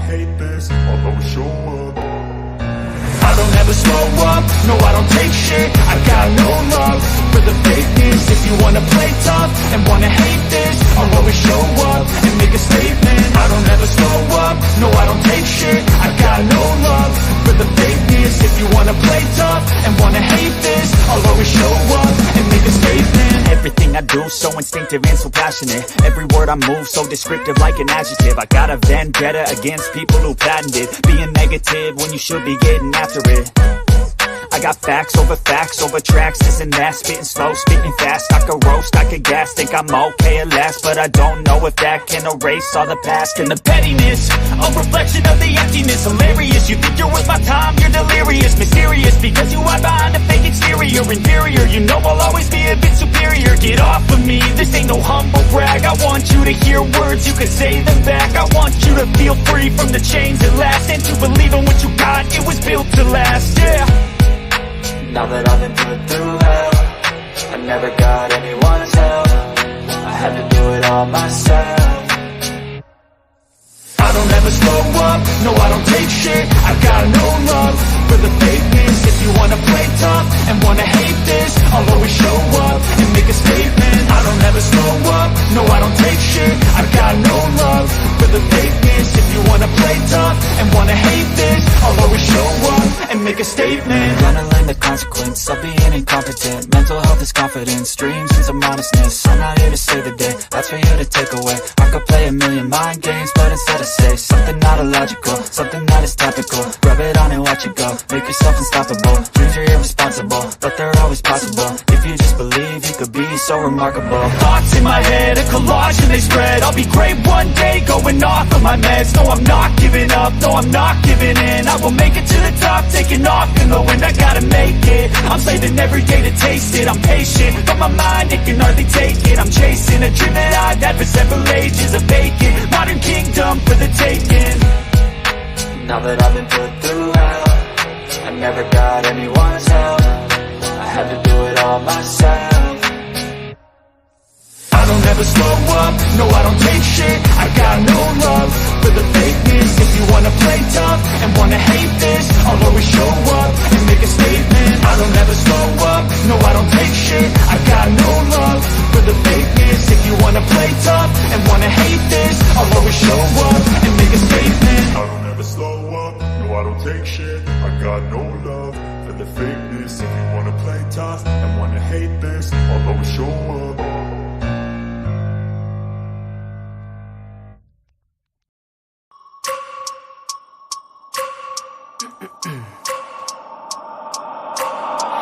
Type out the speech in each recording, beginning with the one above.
hate this, I'll always show up. I don't ever slow up, no I don't take shit. I got no love for the fakeness. If you wanna play tough and wanna hate this, I'll always show up and make a statement. I don't ever slow up, no I don't take shit. I got no love for the fakeness. If you wanna play tough and wanna hate this, I'll always show up and make a statement. Everything I do so instinctive and so passionate. Every word I move so descriptive like an adjective. I got a vendetta against people who patented being negative when you should be getting after it. I got facts over tracks, this and that. Spitting slow, spitting fast, I could roast, I could gas. Think I'm okay at last, but I don't know if that can erase all the past. And the pettiness, a reflection of the emptiness. Hilarious, you think you're worth my time, you're delirious. Mysterious, because you hide behind a fake exterior. Inferior, you know I'll always be a bit superior. Get off of me, this ain't no humble brag. I want you to hear words, you can say them back. I want you to feel free from the chains at last, and to believe in what you got, it was built to last, yeah. Now that I've been put through hell, I never got anyone's help. I had to do it all myself. I don't ever slow up, no I don't take shit. I got no love for the fakeness. If you wanna play tough and wanna hate this, I'll always show up and make a statement. I don't ever slow up, no I don't take shit. I got no love for the fakeness. If you wanna play tough and wanna hate this, I'll always show up and make a statement. Gonna learn the consequence of being incompetent. Mental health is confidence, dreams and some honestness. I'm not here to save the day, that's for you to take away. I could play a million mind games, but instead I say something not illogical, something that is topical. Rub it on and watch it go, make yourself unstoppable. Dreams are irresponsible, but they're always possible. If you just believe, you could be so remarkable. Thoughts in my head, a collage and they spread. I'll be great one day, going off of my meds. No, I'm not giving up, no, I'm not giving in. I will make it to the top, taking off in the wind. I gotta make it, I'm slaving every day to taste it. I'm patient, but my mind, it can hardly take it. I'm chasing a dream that I've had for several ages. A vacant, modern kingdom for the taking. Now that I've been put through hell, I never got anyone's help. I had to do it all myself. I don't ever slow up, no I don't take shit. I got no love for the fakeness. If you wanna play tough and wanna hate this, I'll always show up and make a statement. I don't ever slow up, no I don't take shit. I got no love for the fakeness. If you wanna play tough and wanna hate this, I'll always show up and make a statement. I don't ever slow up, no I don't take shit. I got no love for the fakeness. If you wanna play tough and wanna hate this, I'll always show up.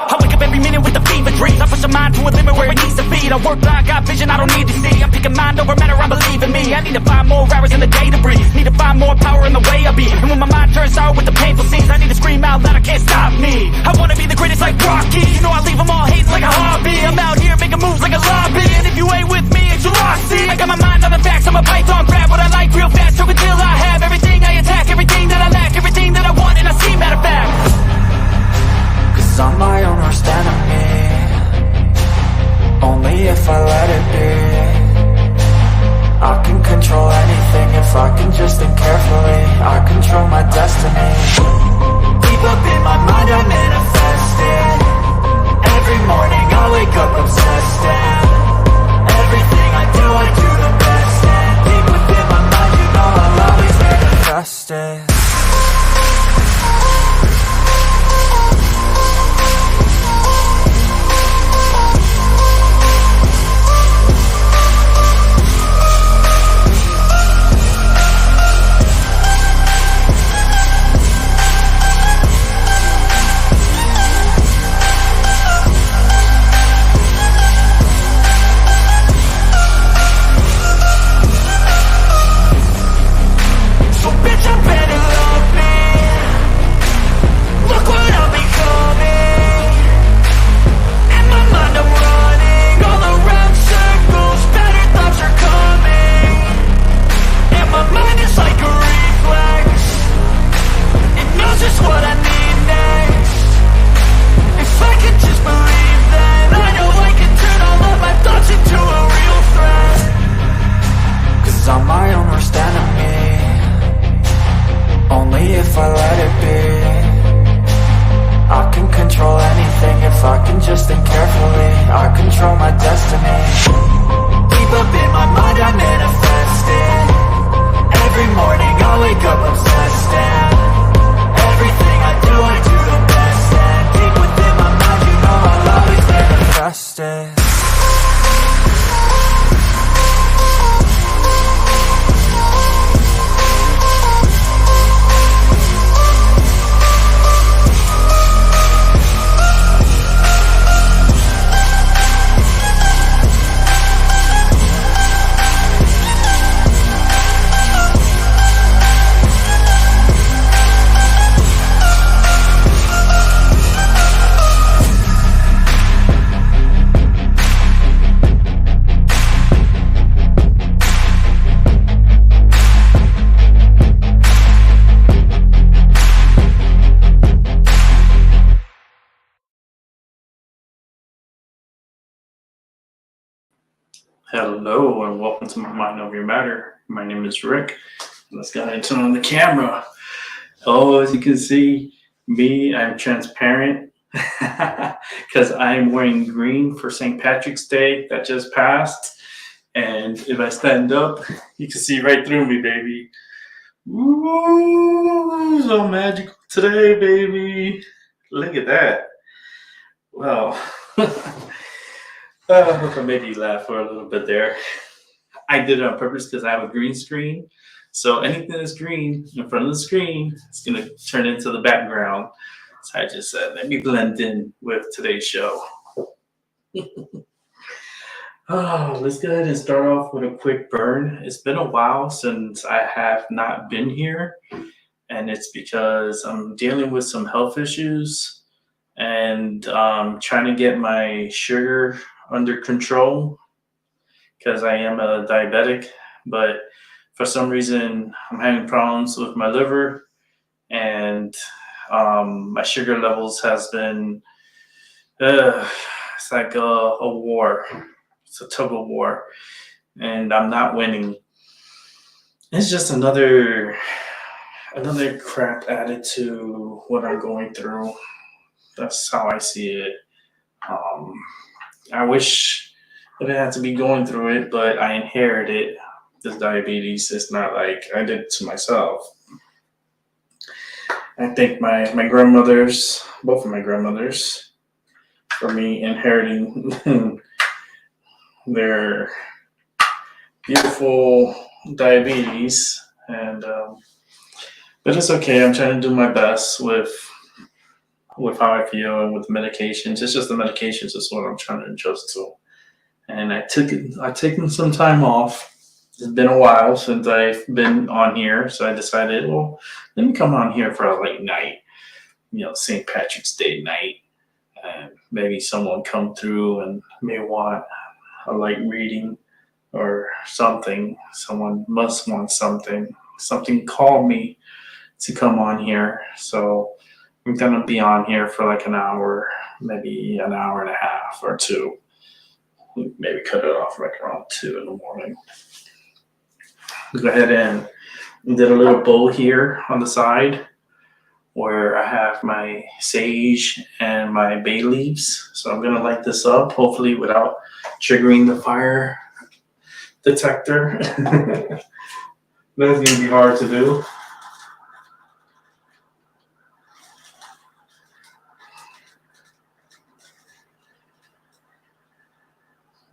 I wake up every minute with the fever dreams. I push my mind to a limit where it needs to be. I work blind, got vision I don't need to see. I'm picking mind over matter, I believe in me. I need to find more hours in the day to breathe. Need to find more power in the way I be. And when my mind turns sour with the painful scenes, I need to scream out loud, I can't stop me. I wanna be the greatest like Rocky. You know I leave them all hating like a hobby. I'm out here making moves like a lobby. And if you ain't with me, it's your loss, see. I got my mind on the facts, I'm a python, grab what I like real fast. Choke until I have everything I attack, everything that I lack, everything that I want, and I see, matter of fact. Cause I'm my own worst enemy. Only if I let it be. I can control anything if I can just think carefully. I control my destiny. Deep up in my mind I manifest it. Every morning I wake up obsessed, and everything I do the best. And deep within my mind, you know I'll always manifest it. So bitch, I better love I let it be. I can control anything if I can just think carefully. I control my destiny. Deep up in my mind I manifest it. Every morning I wake up obsessed, and everything I do the best. And deep within my mind, you know I'll always manifest it. Hello and welcome to my Mind Over Your Matter. My name is Rick. Let's go ahead and turn on the camera. Oh, as you can see, I'm transparent because I'm wearing green for St. Patrick's Day that just passed. And if I stand up, you can see right through me, baby. Ooh, so magical today, baby. Look at that. Wow. I hope I made you laugh for a little bit there. I did it on purpose because I have a green screen. So anything that's green in front of the screen is going to turn into the background. So I just said, let me blend in with today's show. Let's go ahead and start off with a quick burn. It's been a while since I have not been here. And it's because I'm dealing with some health issues and trying to get my sugar under control because I am a diabetic, but for some reason I'm having problems with my liver, and my sugar levels has been it's like a war. It's a tug of war, and I'm not winning. It's just another crap added to what I'm going through. That's how I see it. I wish I didn't have to be going through it, but I inherited this diabetes. It's not like I did it to myself. I think my grandmothers, both of my grandmothers, for me inheriting their beautiful diabetes, and but it's okay. I'm trying to do my best with how I feel and with medications. It's just the medications is what I'm trying to adjust to. And I've taken some time off. It's been a while since I've been on here, so I decided, well, let me come on here for a late night, St. Patrick's Day night. And maybe someone come through and may want a light reading or something. Someone must want something. Something called me to come on here. So I'm going to be on here for like an hour, maybe an hour and a half or two. Maybe cut it off like around 2 in the morning. Go ahead and did a little bowl here on the side where I have my sage and my bay leaves. So I'm going to light this up, hopefully without triggering the fire detector. That's going to be hard to do.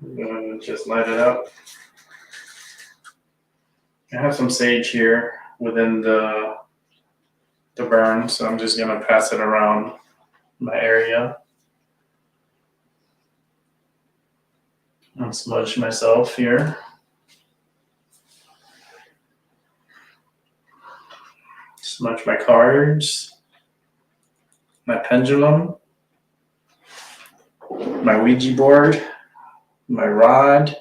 I'm going to just light it up. I have some sage here within the burn, so I'm just going to pass it around my area and smudge myself here. Smudge my cards, my pendulum, my Ouija board, my rod,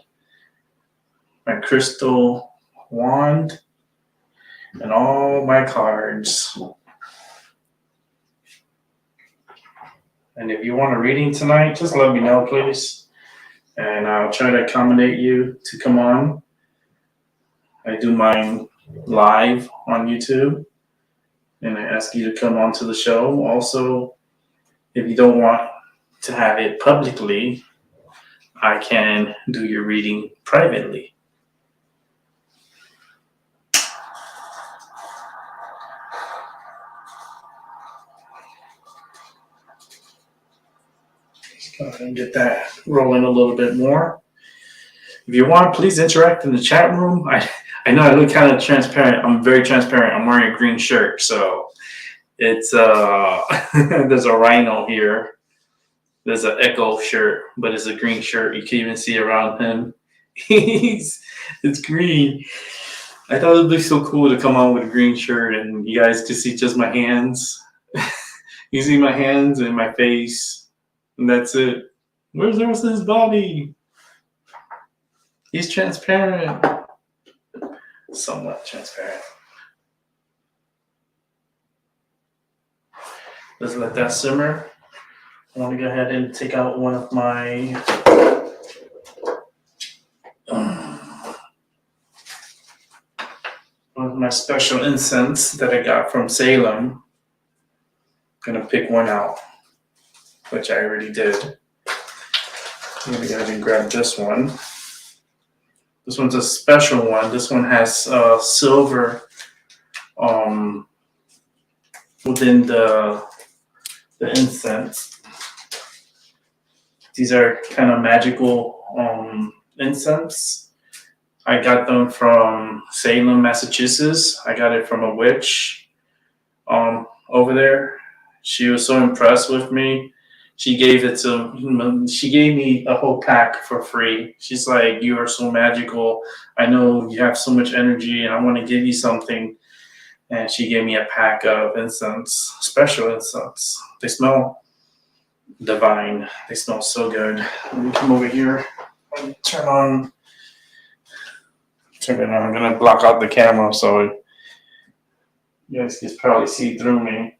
my crystal wand, and all my cards. And if you want a reading tonight, just let me know, please. And I'll try to accommodate you to come on. I do mine live on YouTube. and I ask you to come onto the show. Also, if you don't want to have it publicly, I can do your reading privately. Let's go ahead and get that rolling a little bit more. If you want, please interact in the chat room. I know I look kind of transparent. I'm very transparent. I'm wearing a green shirt, so it's there's a rhino here. There's an Echo shirt, but it's a green shirt. You can even see around him. It's green. I thought it'd be so cool to come on with a green shirt and you guys could see just my hands. You see my hands and my face, and that's it. Where's the rest of his body? He's transparent. Somewhat transparent. Let's let that simmer. I want to go ahead and take out one of my special incense that I got from Salem. I'm gonna pick one out, which I already did. I'm gonna go ahead and grab this one. This one's a special one. This one has silver within the incense. These are kind of magical incense. I got them from Salem, Massachusetts. I got it from a witch over there. She was so impressed with me. She gave me a whole pack for free. She's like, "You are so magical. I know you have so much energy and I want to give you something." And she gave me a pack of incense, special incense. They smell divine. They smell so good. Let me come over here and turn it on. I'm gonna block out the camera so you guys can probably see through me.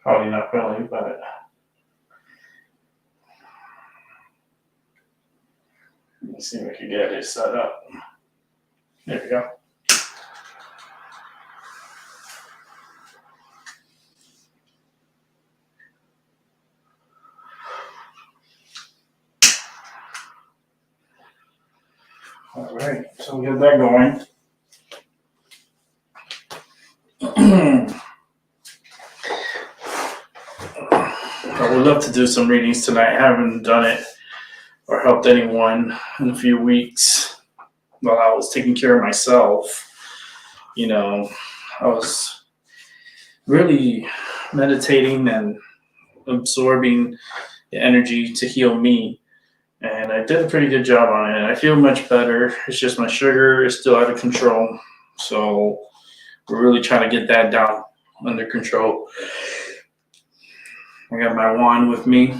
Probably not really, but let's see if we can get it set up. There we go. All right, so we got that going. I would love to do some readings tonight. I haven't done it or helped anyone in a few weeks while I was taking care of myself. You know, I was really meditating and absorbing the energy to heal me. And I did a pretty good job on it. I feel much better. It's just my sugar is still out of control. So we're really trying to get that down under control. I got my wand with me.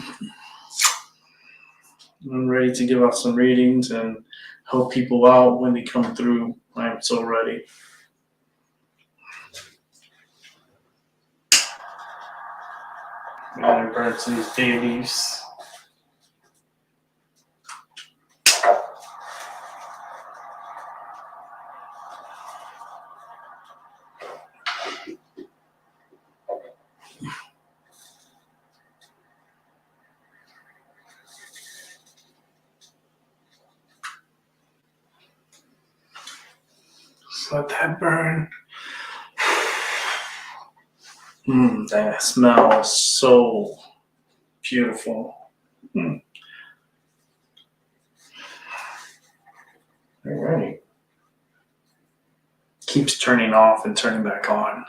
I'm ready to give out some readings and help people out when they come through. I'm so ready. I'm gonna burn some of these bay leaves. Let that burn. That smells so beautiful. All right. Keeps turning off and turning back on.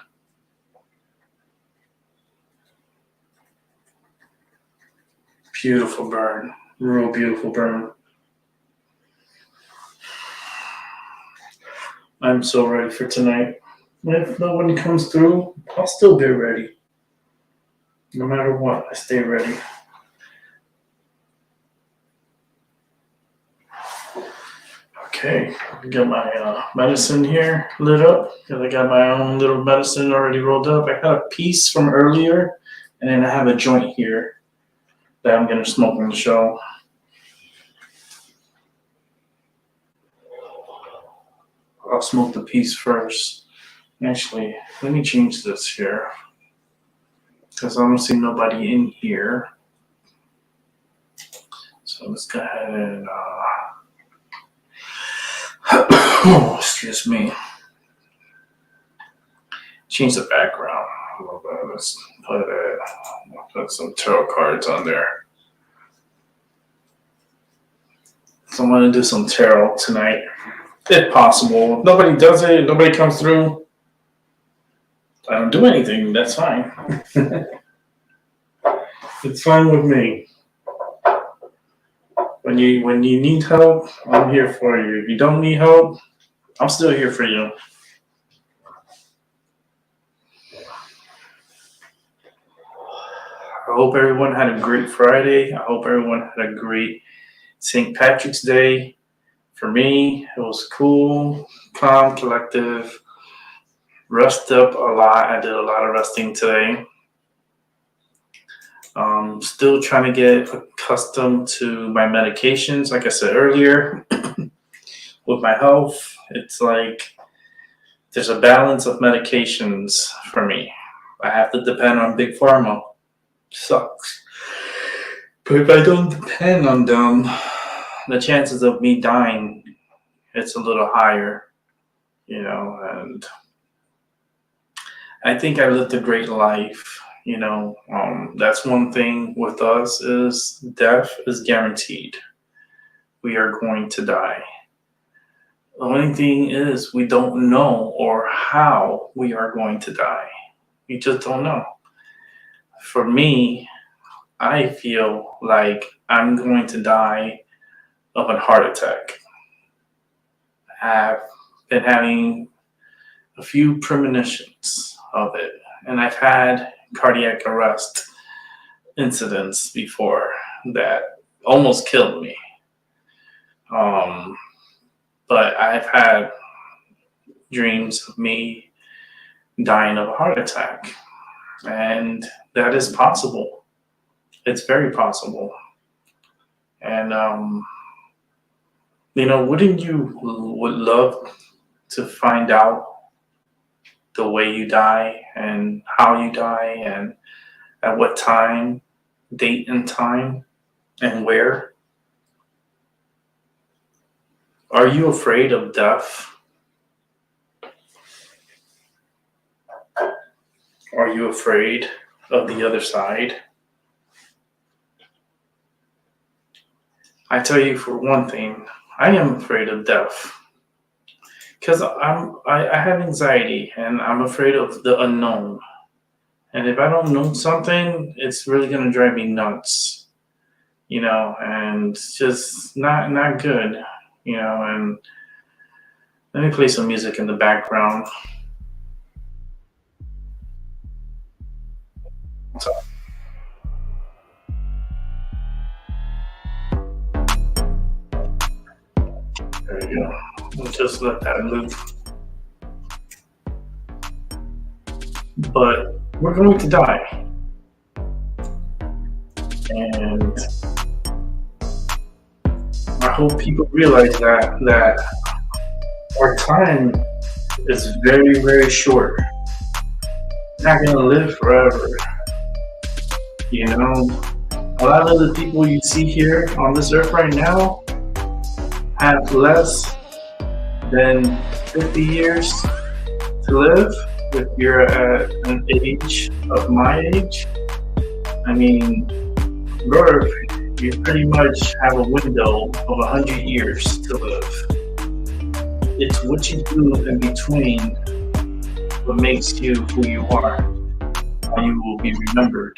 Beautiful burn. Real beautiful burn. I'm so ready for tonight. If no one comes through, I'll still be ready. No matter what, I stay ready. Okay, I got my medicine here lit up because I got my own little medicine already rolled up. I had a piece from earlier, and then I have a joint here that I'm going to smoke on the show. I'll smoke the piece first. Actually, let me change this here because I don't see nobody in here. So let's go ahead and, excuse me, change the background a little bit. Let's put some tarot cards on there. So I'm going to do some tarot tonight, if possible. If nobody does it, if nobody comes through, I don't do anything. That's fine. It's fine with me. When you need help, I'm here for you. If you don't need help, I'm still here for you. I hope everyone had a great Friday. I hope everyone had a great St. Patrick's Day. For me, it was cool, calm, collective. Rest up a lot. I did a lot of resting today. Still trying to get accustomed to my medications. Like I said earlier, with my health, it's like there's a balance of medications for me. I have to depend on Big Pharma. Sucks. But if I don't depend on them, the chances of me dying, it's a little higher, and I think I lived a great life. That's one thing with us is death is guaranteed. We are going to die. The only thing is we don't know or how we are going to die. We just don't know. For me, I feel like I'm going to die of a heart attack. I've been having a few premonitions of it, and I've had cardiac arrest incidents before that almost killed me. But I've had dreams of me dying of a heart attack, and that is possible. It's very possible. And wouldn't you would love to find out the way you die and how you die and at what time, date and time, and where? Are you afraid of death? Are you afraid of the other side? I tell you, for one thing, I am afraid of death. Because I have anxiety and I'm afraid of the unknown. And if I don't know something, it's really going to drive me nuts, and it's just not good, and let me play some music in the background. So, there you go. We'll just let that loop. But we're going to die. And I hope people realize that our time is very, very short. We're not going to live forever. A lot of the people you see here on this earth right now have less than 50 years to live. If you're at an age of my age, birth, you pretty much have a window of 100 years to live. It's what you do in between what makes you who you are, how you will be remembered.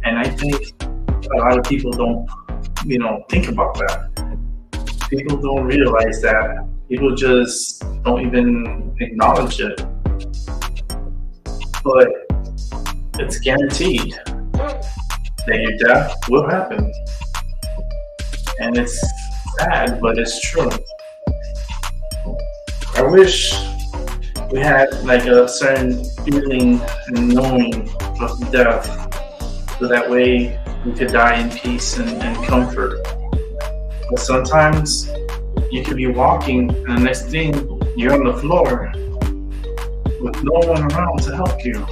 And I think a lot of people don't, think about that. People don't realize that. People just don't even acknowledge it. But it's guaranteed that your death will happen. And it's sad, but it's true. I wish we had like a certain feeling and knowing of death, so that way we could die in peace and comfort. But sometimes you could be walking and the next thing you're on the floor with no one around to help you.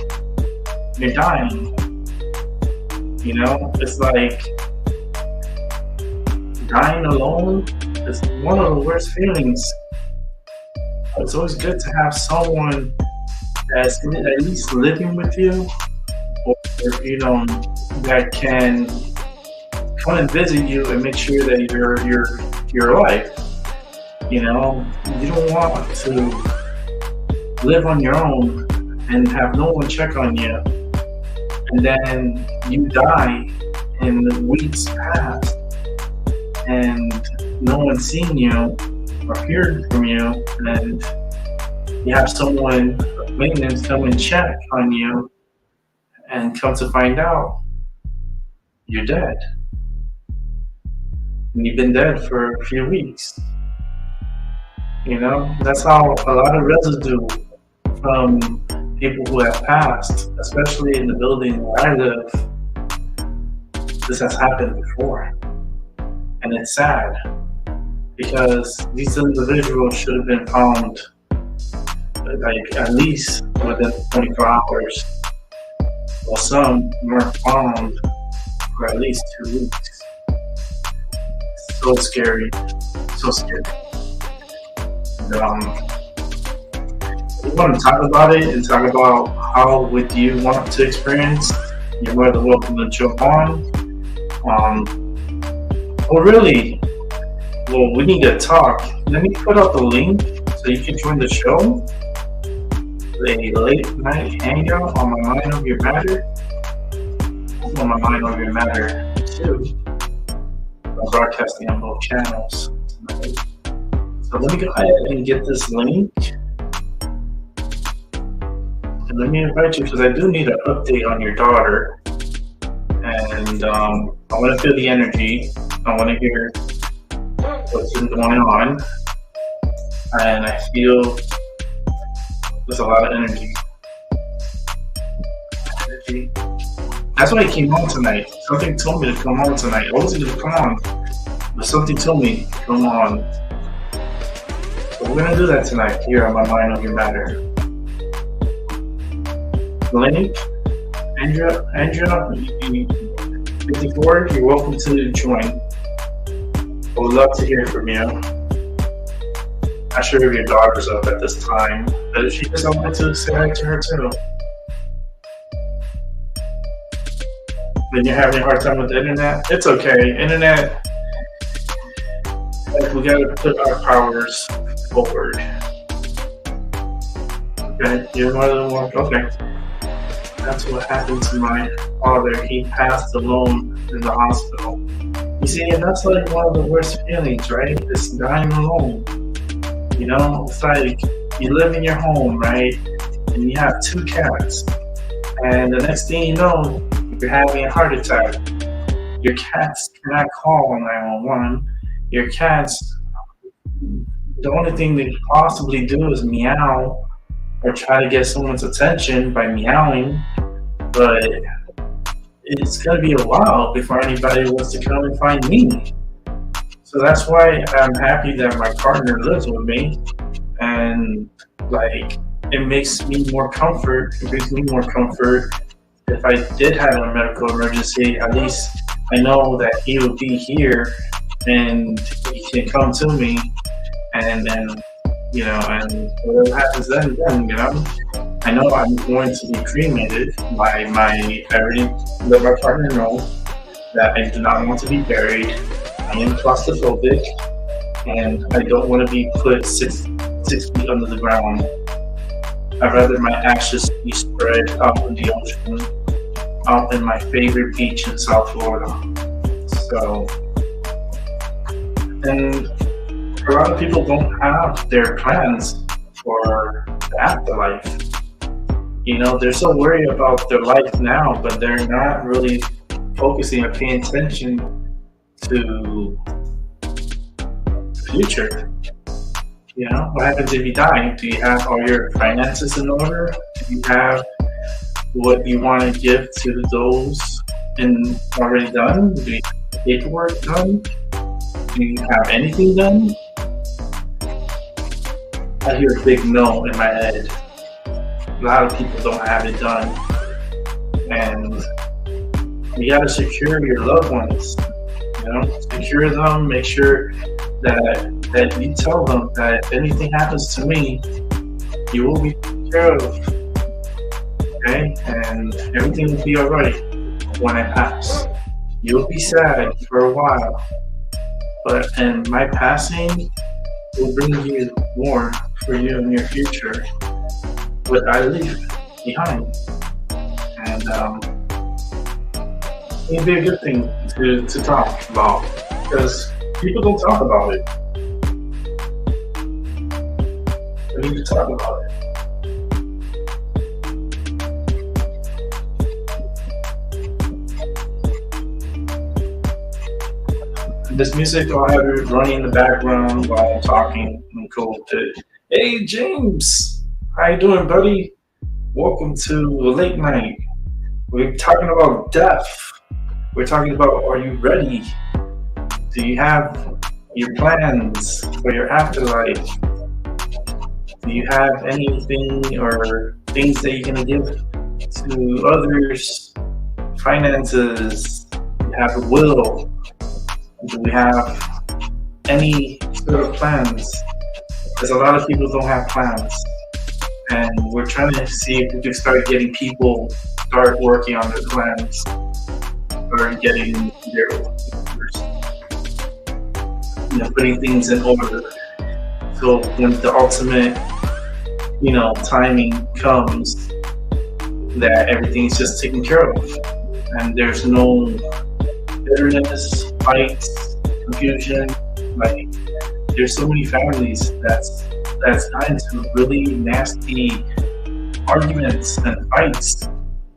You're dying. You know, it's like dying alone is one of the worst feelings. It's always good to have someone that's at least living with you, or you know, that can come and visit you and make sure that you're alive. You know, you don't want to live on your own and have no one check on you, and then you die and the weeks pass and no one's seen you or heard from you, and you have someone maintenance come and check on you, and come to find out you're dead. And you've been dead for a few weeks. You know, that's how a lot of residue from people who have passed, especially in the building where I live, this has happened before. And it's sad because these individuals should have been found like at least within 24 hours. Well, some weren't found for at least 2 weeks. So scary, so scary. And, we want to talk about it and talk about how would you want to experience. You're more than welcome to jump on. Well, we need to talk. Let me put out the link so you can join the show. A late night hangout on my Mind Over Your Matter. On my Mind Over Your Matter too. I'm broadcasting on both channels tonight. So let me go ahead and get this link. And let me invite you because I do need an update on your daughter. And I want to feel the energy. I want to hear what's been going on. And I feel there's a lot of energy. That's why I came on tonight. Something told me to come on tonight. I wasn't going to come on, but something told me to come on. So we're going to do that tonight here on My Mind Over Your Matter. Link, Andrea, 54, you're welcome to join. I would love to hear from you. Not sure if your daughter's up at this time, but if she is, I want to say hi to her too. When you're having a hard time with the internet, it's okay. Internet, like, we gotta put our powers forward. Okay, you're more than welcome. Okay. That's what happened to my father. He passed alone in the hospital. You see, and that's like one of the worst feelings, right? It's dying alone. You know, it's like you live in your home, right? And you have 2 cats. And the next thing you know, you're having a heart attack. Your cats cannot call 911. Your cats, the only thing they possibly do is meow or try to get someone's attention by meowing. But it's going to be a while before anybody wants to come and find me. So that's why I'm happy that my partner lives with me. And like, it makes me more comfort. It brings me more comfort. If I did have a medical emergency, at least I know that he will be here and he can come to me. And then, you know, and whatever happens then, you know. I know I'm going to be cremated by I already let my partner know that I do not want to be buried. I am claustrophobic, and I don't want to be put 6 feet under the ground. I'd rather my ashes be spread out in the ocean, out in my favorite beach in South Florida. So, and a lot of people don't have their plans for the afterlife. You know, they're so worried about their life now, but they're not really focusing or paying attention to the future. You know, what happens if you die? Do you have all your finances in order? Do you have what you want to give to those already done? Do you have paperwork done? Do you have anything done? I hear a big no in my head. a lot of people don't have it done. And you gotta secure your loved ones, secure them, make sure that you tell them that if anything happens to me, you will be taken care of, okay? And everything will be alright when I pass. You'll be sad for a while, and my passing will bring you more for you in your future, what I leave behind. And it'd be a good thing to talk about, because people don't talk about it. We need to talk about it. This music, I'll have it running in the background while I'm talking. I'm cool with it. Hey, James, how you doing, buddy? Welcome to a late night. We're talking about death. We're talking about, are you ready? Do you have your plans for your afterlife? Do you have anything or things that you're going to give to others? Finances? Do you have a will? Do we have any sort of plans? Because a lot of people don't have plans. And we're trying to see if we can start getting people start working on their plans or getting their, putting things in order. So when the ultimate, timing comes, that everything's just taken care of. And there's no bitterness, fights, confusion. Like, there's so many families that's gotten into really nasty arguments and fights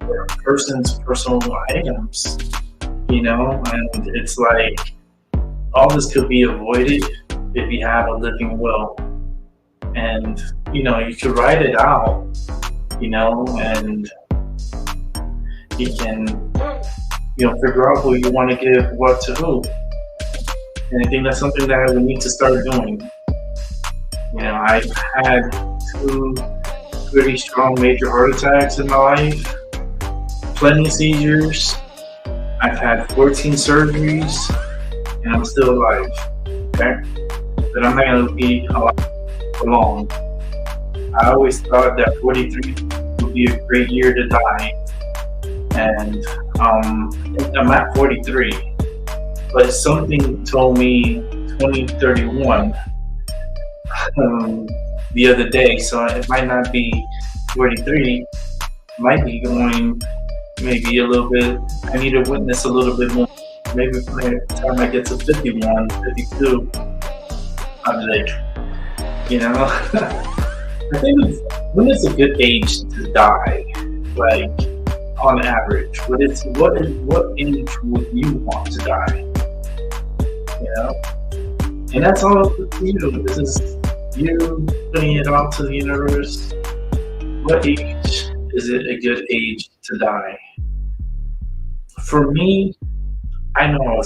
for a person's personal items, and it's like all this could be avoided if you have a living will. And you could write it out, and you can figure out who you want to give what to who. And I think that's something that we need to start doing. I've had 2 pretty strong major heart attacks in my life, plenty of seizures. I've had 14 surgeries, and I'm still alive, okay? But I'm not going to be alive for long. I always thought that 43 would be a great year to die. And I'm at 43, but something told me 2031 the other day, so it might not be 43, might be going maybe a little bit. I need to witness a little bit more. Maybe by the time I get to 51, 52, I'm like, I think when is a good age to die? Like, on average, what age would you want to die? And that's all up to you. This is you putting it out to the universe. What age is it a good age to die? For me, I know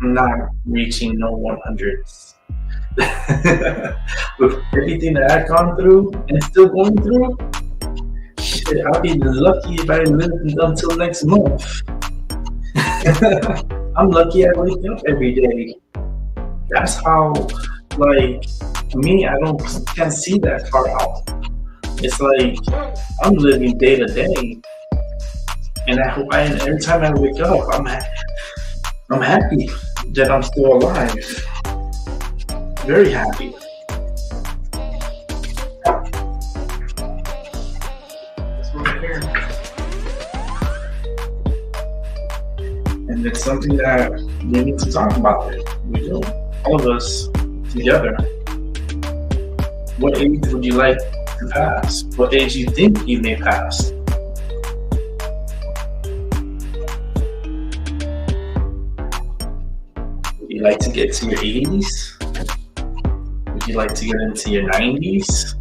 I'm not reaching no 100s. With everything that I've gone through and still going through, shit, I'll be lucky if I live until next month. I'm lucky I wake up every day. That's how, me, I can't see that far out. It's like I'm living day to day, and every time I wake up, I'm happy that I'm still alive. Very happy. That's what I'm hearing. And it's something that we need to talk about. We do, all of us together. What age would you like to pass? What age do you think you may pass? Would you like to get to your 80s? Would you like to get into your 90s?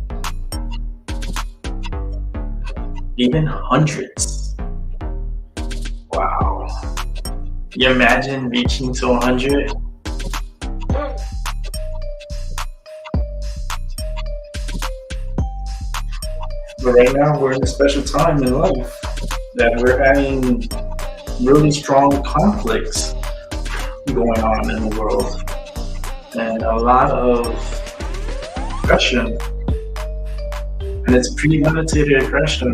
Even hundreds? Wow. You imagine reaching to 100? But right now, we're in a special time in life that we're having really strong conflicts going on in the world, and a lot of aggression, and it's premeditated aggression.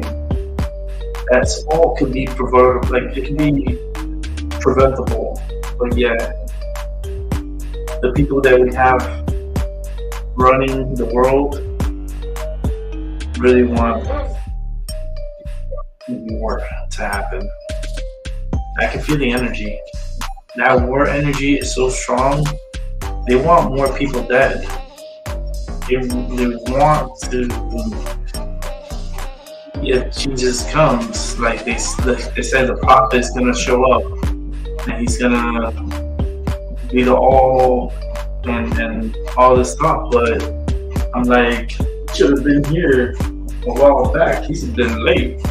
That's all could be preventable, like it can be preventable, but yet the people that we have running the world really want war to happen. I can feel the energy. That war energy is so strong. They want more people dead. They want to. If Jesus comes, like they said, the prophet is gonna show up, and he's gonna be the all and all this stuff. But I'm like, he should have been here a while back. He's been late.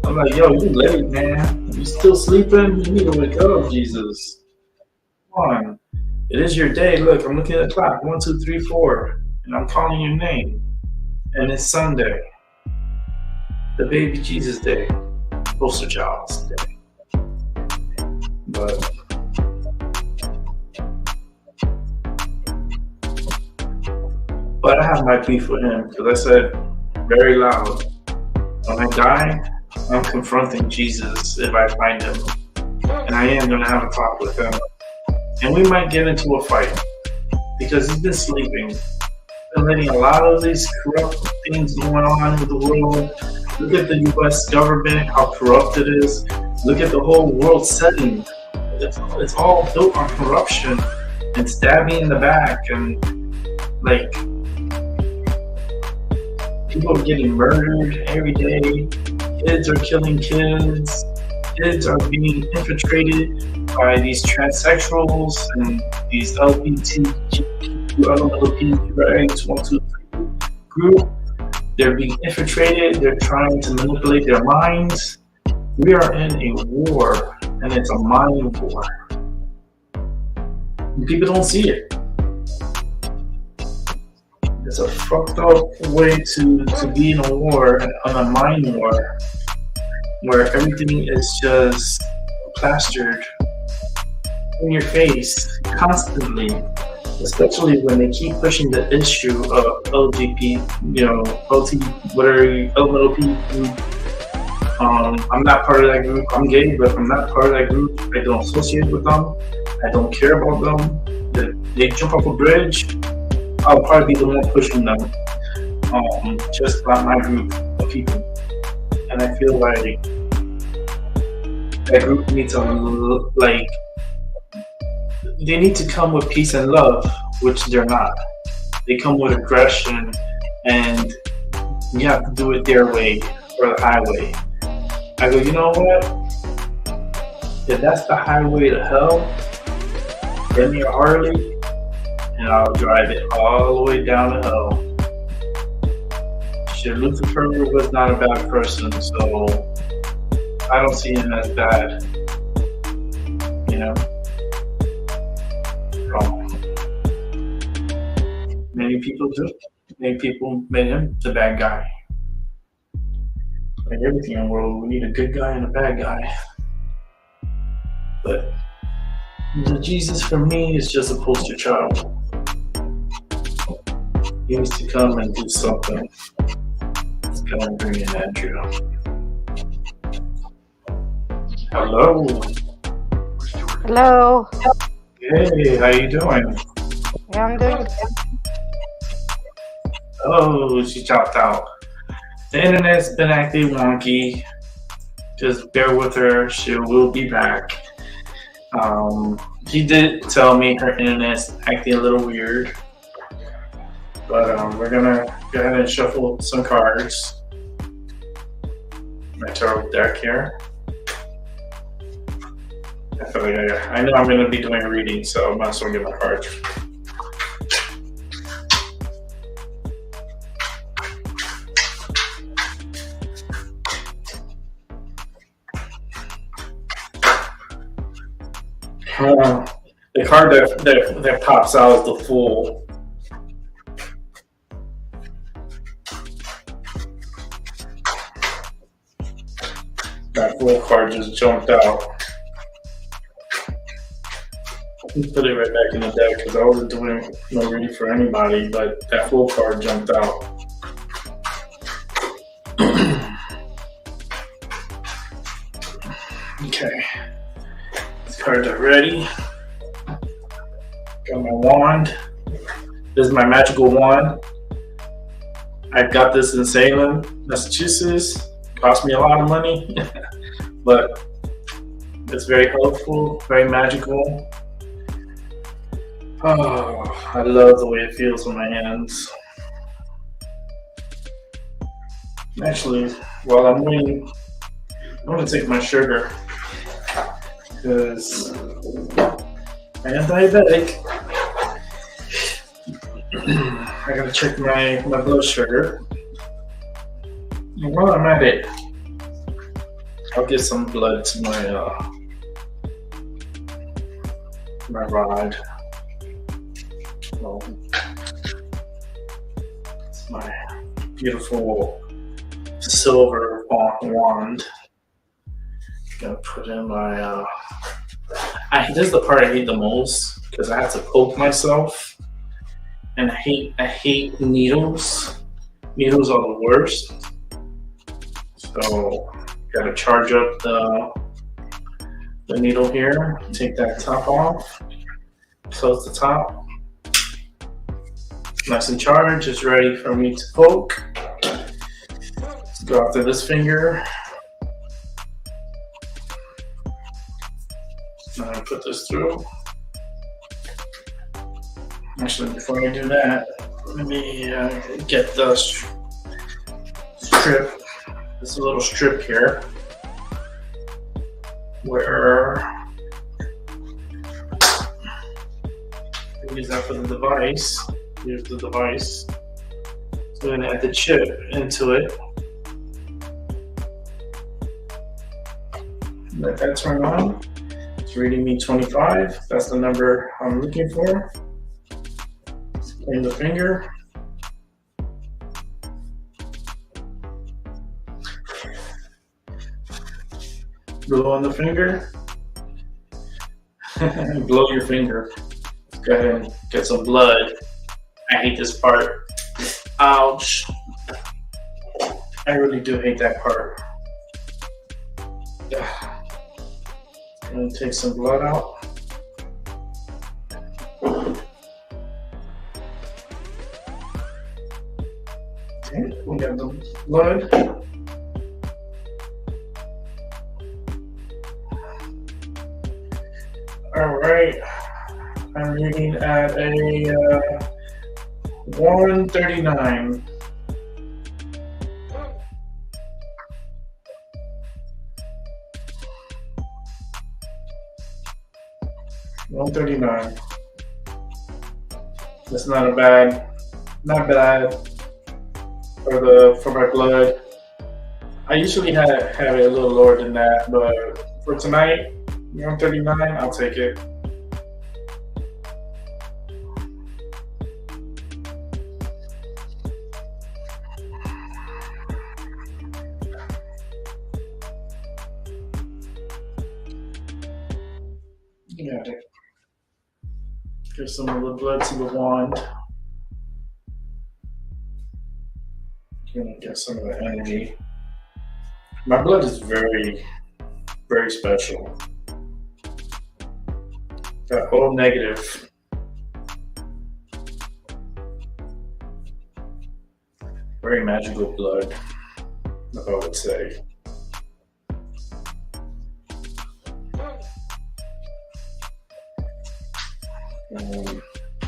I'm like, yo, you late, man. You still sleeping? You need to wake up, Jesus. Come on. It is your day. Look, I'm looking at the clock. 1, 2, 3, 4. And I'm calling your name. And it's Sunday. The baby Jesus day. Poster child's day. But I have my beef with him because I said very loud, when I die, I'm confronting Jesus if I find him. And I am going to have a talk with him. And we might get into a fight because he's been sleeping. He's been letting a lot of these corrupt things going on with the world. Look at the US government, how corrupt it is. Look at the whole world setting. It's all built on corruption and stabbing in the back, and like people are getting murdered every day. Kids are killing kids. Kids are being infiltrated by these transsexuals and these LGBTQ, rights, 1, 2, 3 group. They're being infiltrated. They're trying to manipulate their minds. We are in a war, and it's a mind war. And people don't see it. It's a fucked up way to be in a war, on a mind war, where everything is just plastered in your face constantly, especially when they keep pushing the issue of LGBT, LMNOP group. I'm not part of that group. I'm gay, but I'm not part of that group. I don't associate with them. I don't care about them. They jump off a bridge, I'll probably be the one pushing them. Just about my group of people. And I feel like that group needs to, they need to come with peace and love, which they're not. They come with aggression, and you have to do it their way or the highway. I go, you know what? If that's the highway to hell, get me a Harley, and I'll drive it all the way down to hell. Shit, Lucifer was not a bad person, so I don't see him as bad. You know? Many people do. Many people made him the bad guy. Like everything in the world, we need a good guy and a bad guy. But the Jesus for me is just a poster child. He needs to come and do something. Let's go and bring in Andrew. Hello. Hello. Hey, how you doing? Yeah, I'm doing good. Oh, she dropped out. The internet's been acting wonky. Just bear with her. She will be back. She did tell me her internet's acting a little weird. But we're gonna go ahead and shuffle some cards. My tarot deck here. I know I'm gonna be doing a reading, so I might as well get my cards. The card that pops out is the Fool. That full card just jumped out. Put it right back in the deck because I wasn't doing no reading for anybody, but that full card jumped out. Okay, these cards are ready. Got my wand. This is my magical wand. I got this in Salem, Massachusetts. Cost me a lot of money, but it's very helpful, very magical. Oh, I love the way it feels in my hands. Actually, while I'm waiting, I'm going to take my sugar because I am diabetic. I got to check my blood sugar. And while I'm at it, I'll get some blood to my rod. Well, it's my beautiful silver wand. Gonna put in my. This is the part I hate the most because I have to poke myself, and I hate needles. Needles are the worst. So gotta charge up the needle here. Take that top off. Close the top. Nice and charged. It's ready for me to poke. Let's go after this finger. I'm gonna put this through. Actually, before I do that, let me get the strip. This little strip here, where I use that for the device. Here's the device. So I'm gonna add the chip into it. Let that turn on. It's reading me 25. That's the number I'm looking for. Clean the finger. Blow on the finger. Blow your finger. Let's go ahead and get some blood. I hate this part. Ouch. I really do hate that part. I'm gonna take some blood out. Okay, we got the blood. All right, I'm reading at a 139. That's not bad for my blood. I usually have it a little lower than that, but for tonight, 139, I'll take it. Got it. Give some of the blood to the wand. Gonna get some of the energy. My blood is very, very special. Got O negative. Very magical blood, I would say.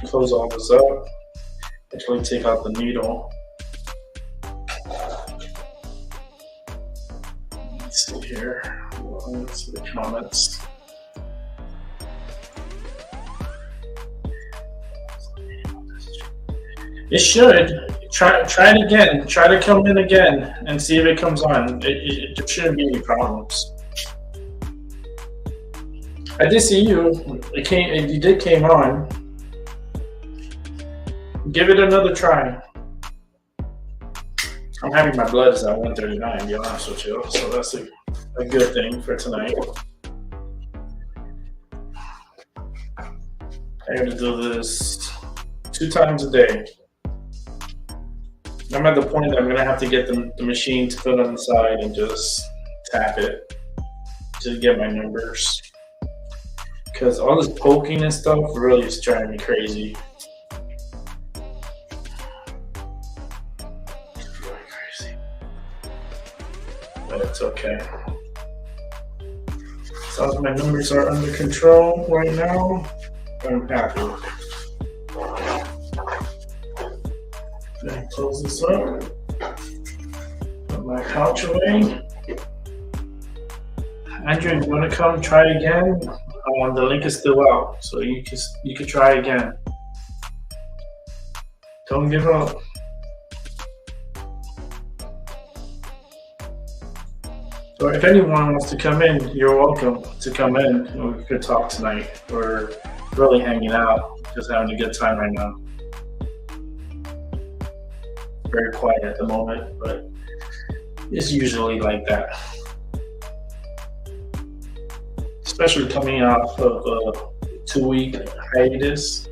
Close all this up. Actually take out the needle. Let's see here. Let's see the comments. It should. Try it again. Try to come in again and see if it comes on. There shouldn't be any problems. I did see you. You did came on. Give it another try. I'm happy my blood is at 139, to be honest with you. So that's a good thing for tonight. I got to do this 2 times a day. I'm at the point that I'm going to have to get the machine to put on the side and just tap it to get my numbers. Because all this poking and stuff really is driving me crazy. But it's okay. As long as my numbers are under control right now, I'm happy. Then close this up. Put my pouch away. Andrew, you want to come try again? The link is still out, so you can try again. Don't give up. So if anyone wants to come in, you're welcome to come in and we could talk tonight. We're really hanging out, just having a good time right now. Very quiet at the moment, but it's usually like that. Especially coming off of a 2-week hiatus.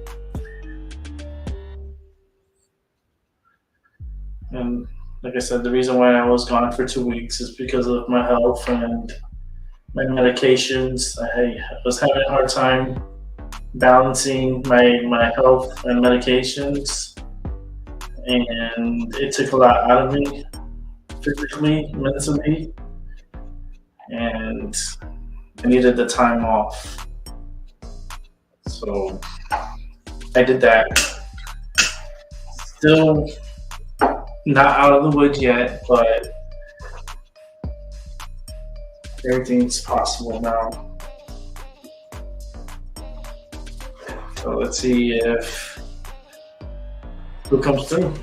And like I said, the reason why I was gone for 2 weeks is because of my health and my medications. I was having a hard time balancing my health and medications, and it took a lot out of me, physically, mentally, and I needed the time off. So I did that. Still not out of the woods yet, but everything's possible now. So let's see who comes through.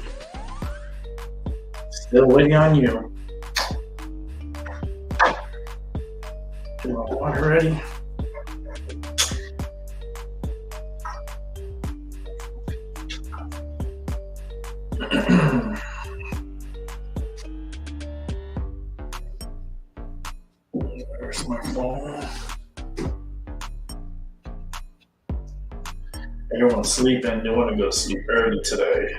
Still waiting on you. Get my water ready. Where's my phone? Everyone's sleeping. They want to go sleep early today.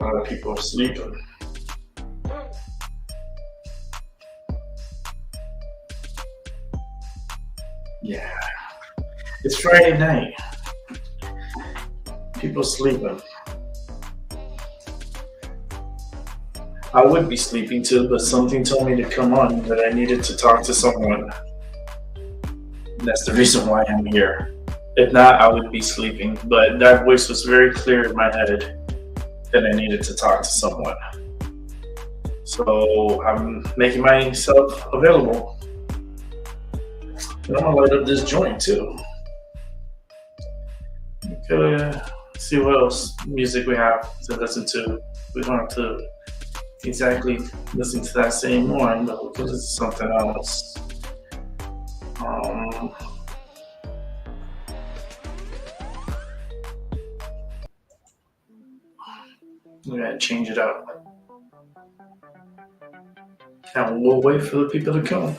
A lot of people are sleeping. Yeah. It's Friday night. People sleeping. I would be sleeping too, but something told me to come on that I needed to talk to someone. That's the reason why I'm here. If not, I would be sleeping. But that voice was very clear in my head that I needed to talk to someone. So I'm making myself available. And I'm gonna light up this joint too. Okay, see what else music we have to listen to. We don't have to exactly listen to that same one, but we can listen to something else. We gotta change it up. And we'll wait for the people to come.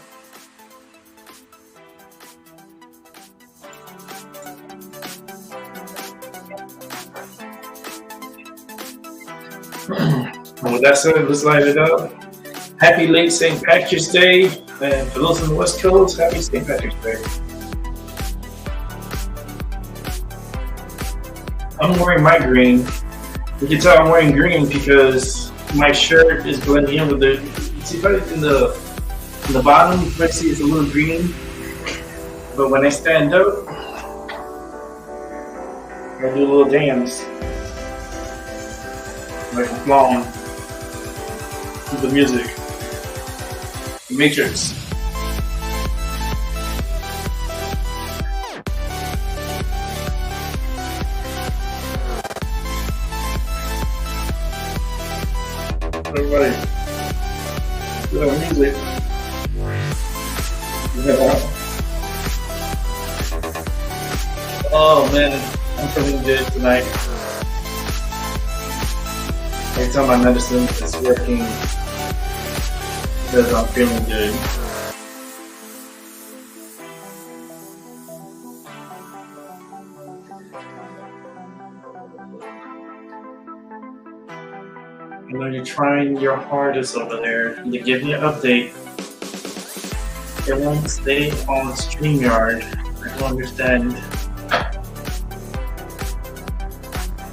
And with that said, let's light it up. Happy late St. Patrick's Day. And for those on the West Coast, happy St. Patrick's Day. I'm wearing my green. You can tell I'm wearing green because my shirt is blending in with the. See, right in the bottom, you can see it's a little green. But when I stand up, I do a little dance. Like a clown. With the music. The Matrix. Everybody, little music. Yeah. Oh man, I'm feeling good tonight. Every time my medicine is working because I'm feeling good. I know you're trying your hardest over there to give me an update. It won't stay on StreamYard. I don't understand.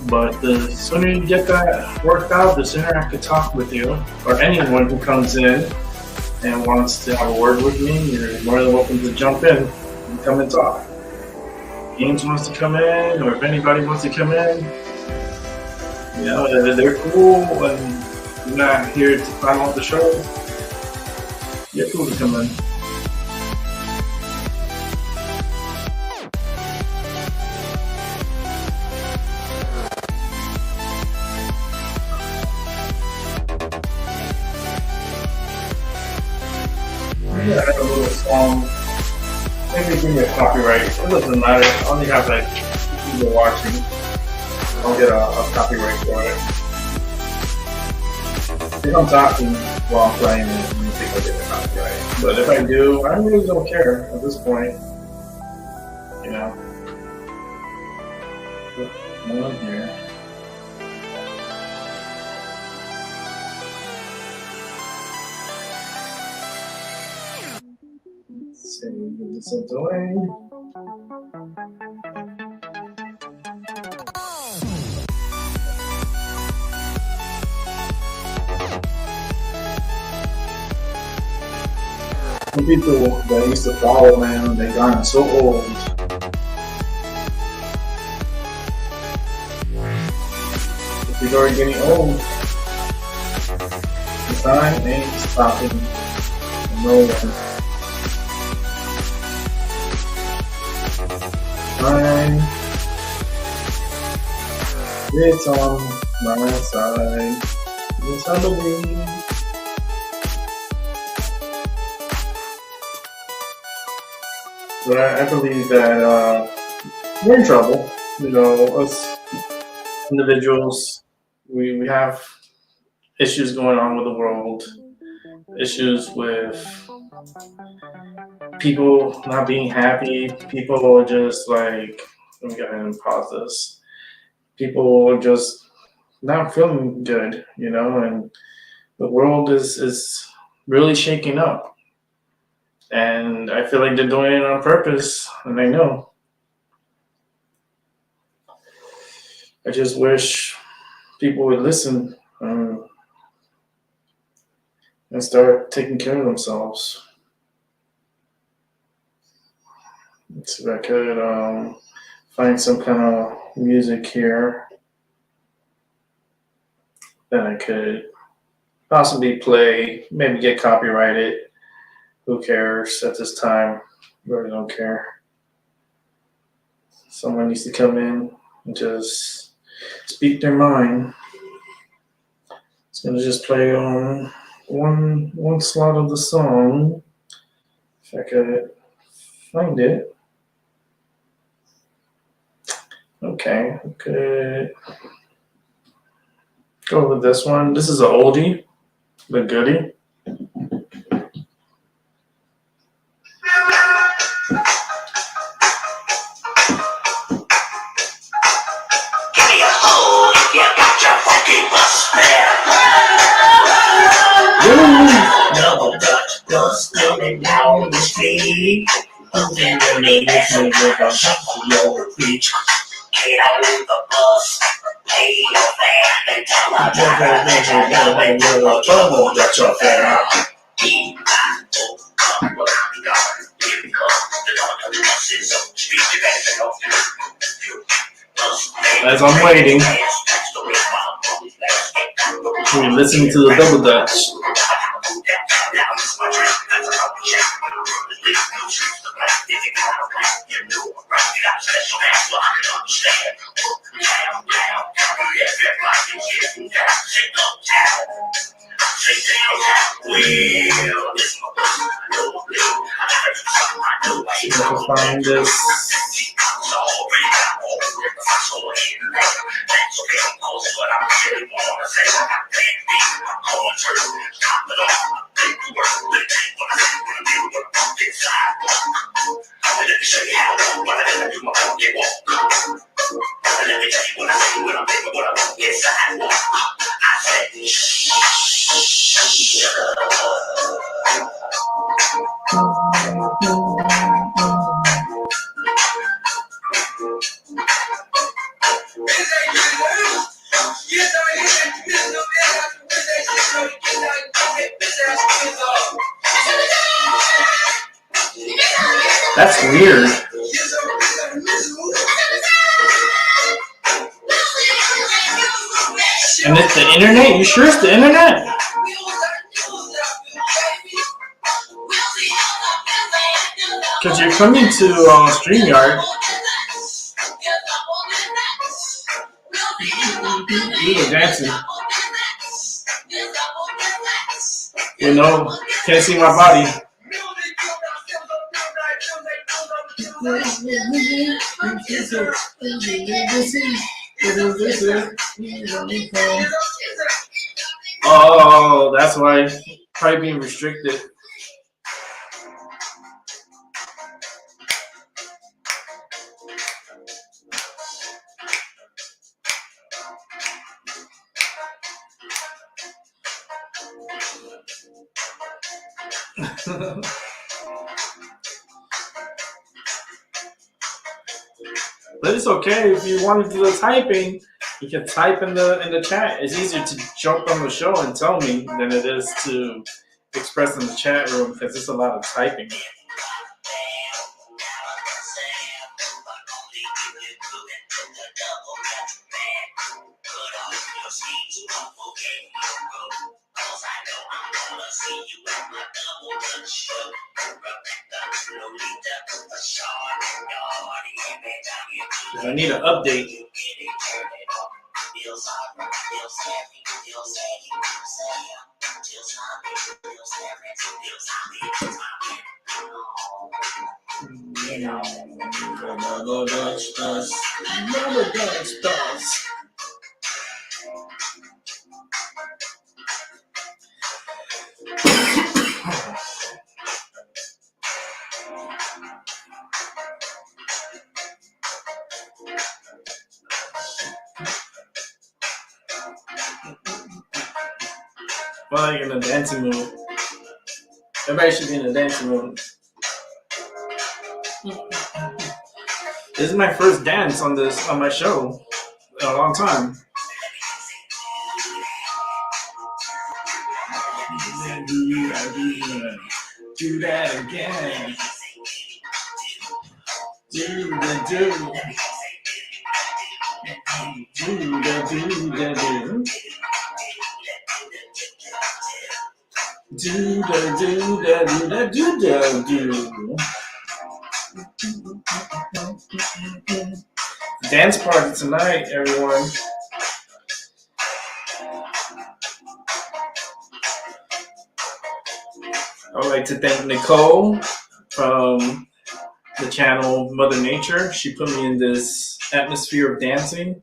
But the sooner you get that worked out, the sooner I can talk with you. Or anyone who comes in and wants to have a word with me, you're more than welcome to jump in and come and talk. James wants to come in, or if anybody wants to come in, you know, they're cool and you're not here to climb off the show. You're cool to come in. Yeah, I have a little song. Maybe give me a copyright. It doesn't matter. I only have like people watching. I'll get a copyright for it. If I'm talking while I'm playing it, I think I'll get a copyright. But if I do, I really don't care at this point. You know. No one here. Let's see, give this a delay. The people that I used to follow, man, they gotten so old. If you're already getting old, the time ain't stopping. No one. Time, it's on my side. Yes, I believe. But I believe that we're in trouble. You know, us individuals, we have issues going on with the world, issues with people not being happy. People are just like, let me go ahead and pause this. People are just not feeling good, you know, and the world is really shaking up. And I feel like they're doing it on purpose, and I know. I just wish people would listen and start taking care of themselves. Let's see if I could find some kind of music here that I could possibly play, maybe get copyrighted. Who cares at this time? Really don't care. Someone needs to come in and just speak their mind. It's gonna just play on one slot of the song. If I could find it. Okay, I could go with this one. This is an oldie, but goodie. Double Dutch bus coming down the street. Moving really listening with a shuffle preach. Get out of the bus, pay your fare, and tell my driver that you're a double Dutch affair. Keep my book, come around the garden. Here we come, the Dutch bus is up the street. You better go through. As I'm waiting, we're listening to the Double Dutch. See if I can find this. That's weird. And it's the internet? You sure it's the internet? Because you're coming to StreamYard. You were dancing. You know, can't see my body. Oh, that's why. Probably being restricted. But it's okay if you want to do the typing. You can type in the chat. It's easier to jump on the show and tell me than it is to express in the chat room because it's a lot of typing. I need an update. Well, you're in a dancing mood. Everybody should be in a dancing mood. This is my first dance on my show in a long time. Do that again. Do the do. Do the do the do. Do the do the do the do the do. Dance party tonight, everyone. I would like to thank Nicole from the channel Mother Nature. She put me in this atmosphere of dancing.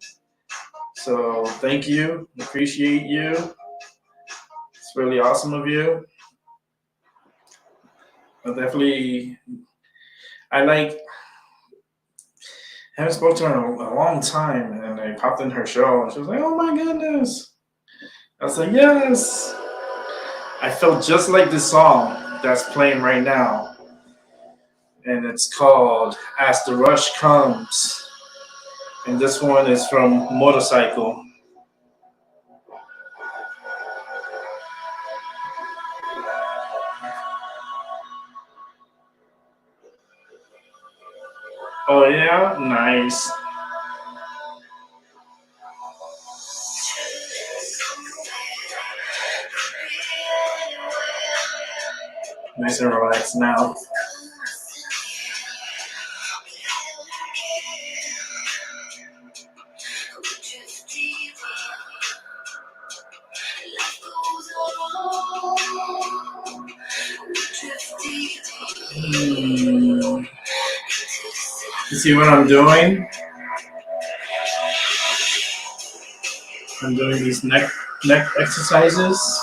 So thank you. Appreciate you. It's really awesome of you. I haven't spoken to her in a long time, and I popped in her show, and she was like, "Oh my goodness!" I was like, "Yes!" I felt just like this song that's playing right now, and it's called "As the Rush Comes," and this one is from Motorcycle. Oh yeah, nice. Nice and relaxed now. You see what I'm doing? I'm doing these neck exercises.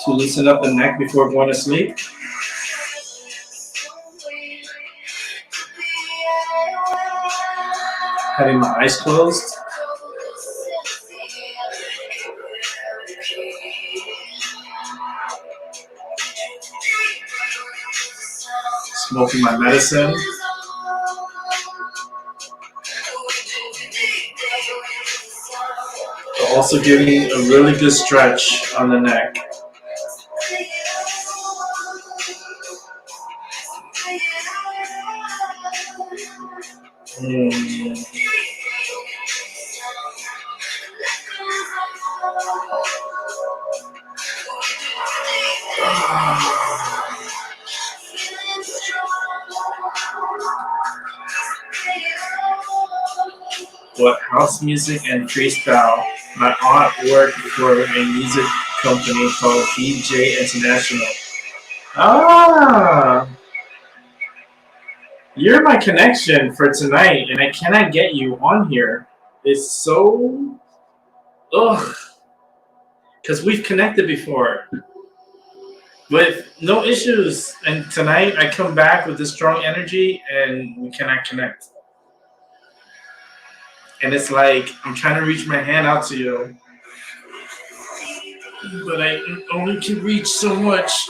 To loosen up the neck before going to sleep. Having my eyes closed. Smoking my medicine. also giving a really good stretch on the neck. What house music and freestyle? My aunt worked for a music company called DJ International. Ah, you're my connection for tonight, and I cannot get you on here. It's so ugh, because we've connected before with no issues, and tonight I come back with this strong energy, and we cannot connect. And it's like I'm trying to reach my hand out to you, but I only can reach so much.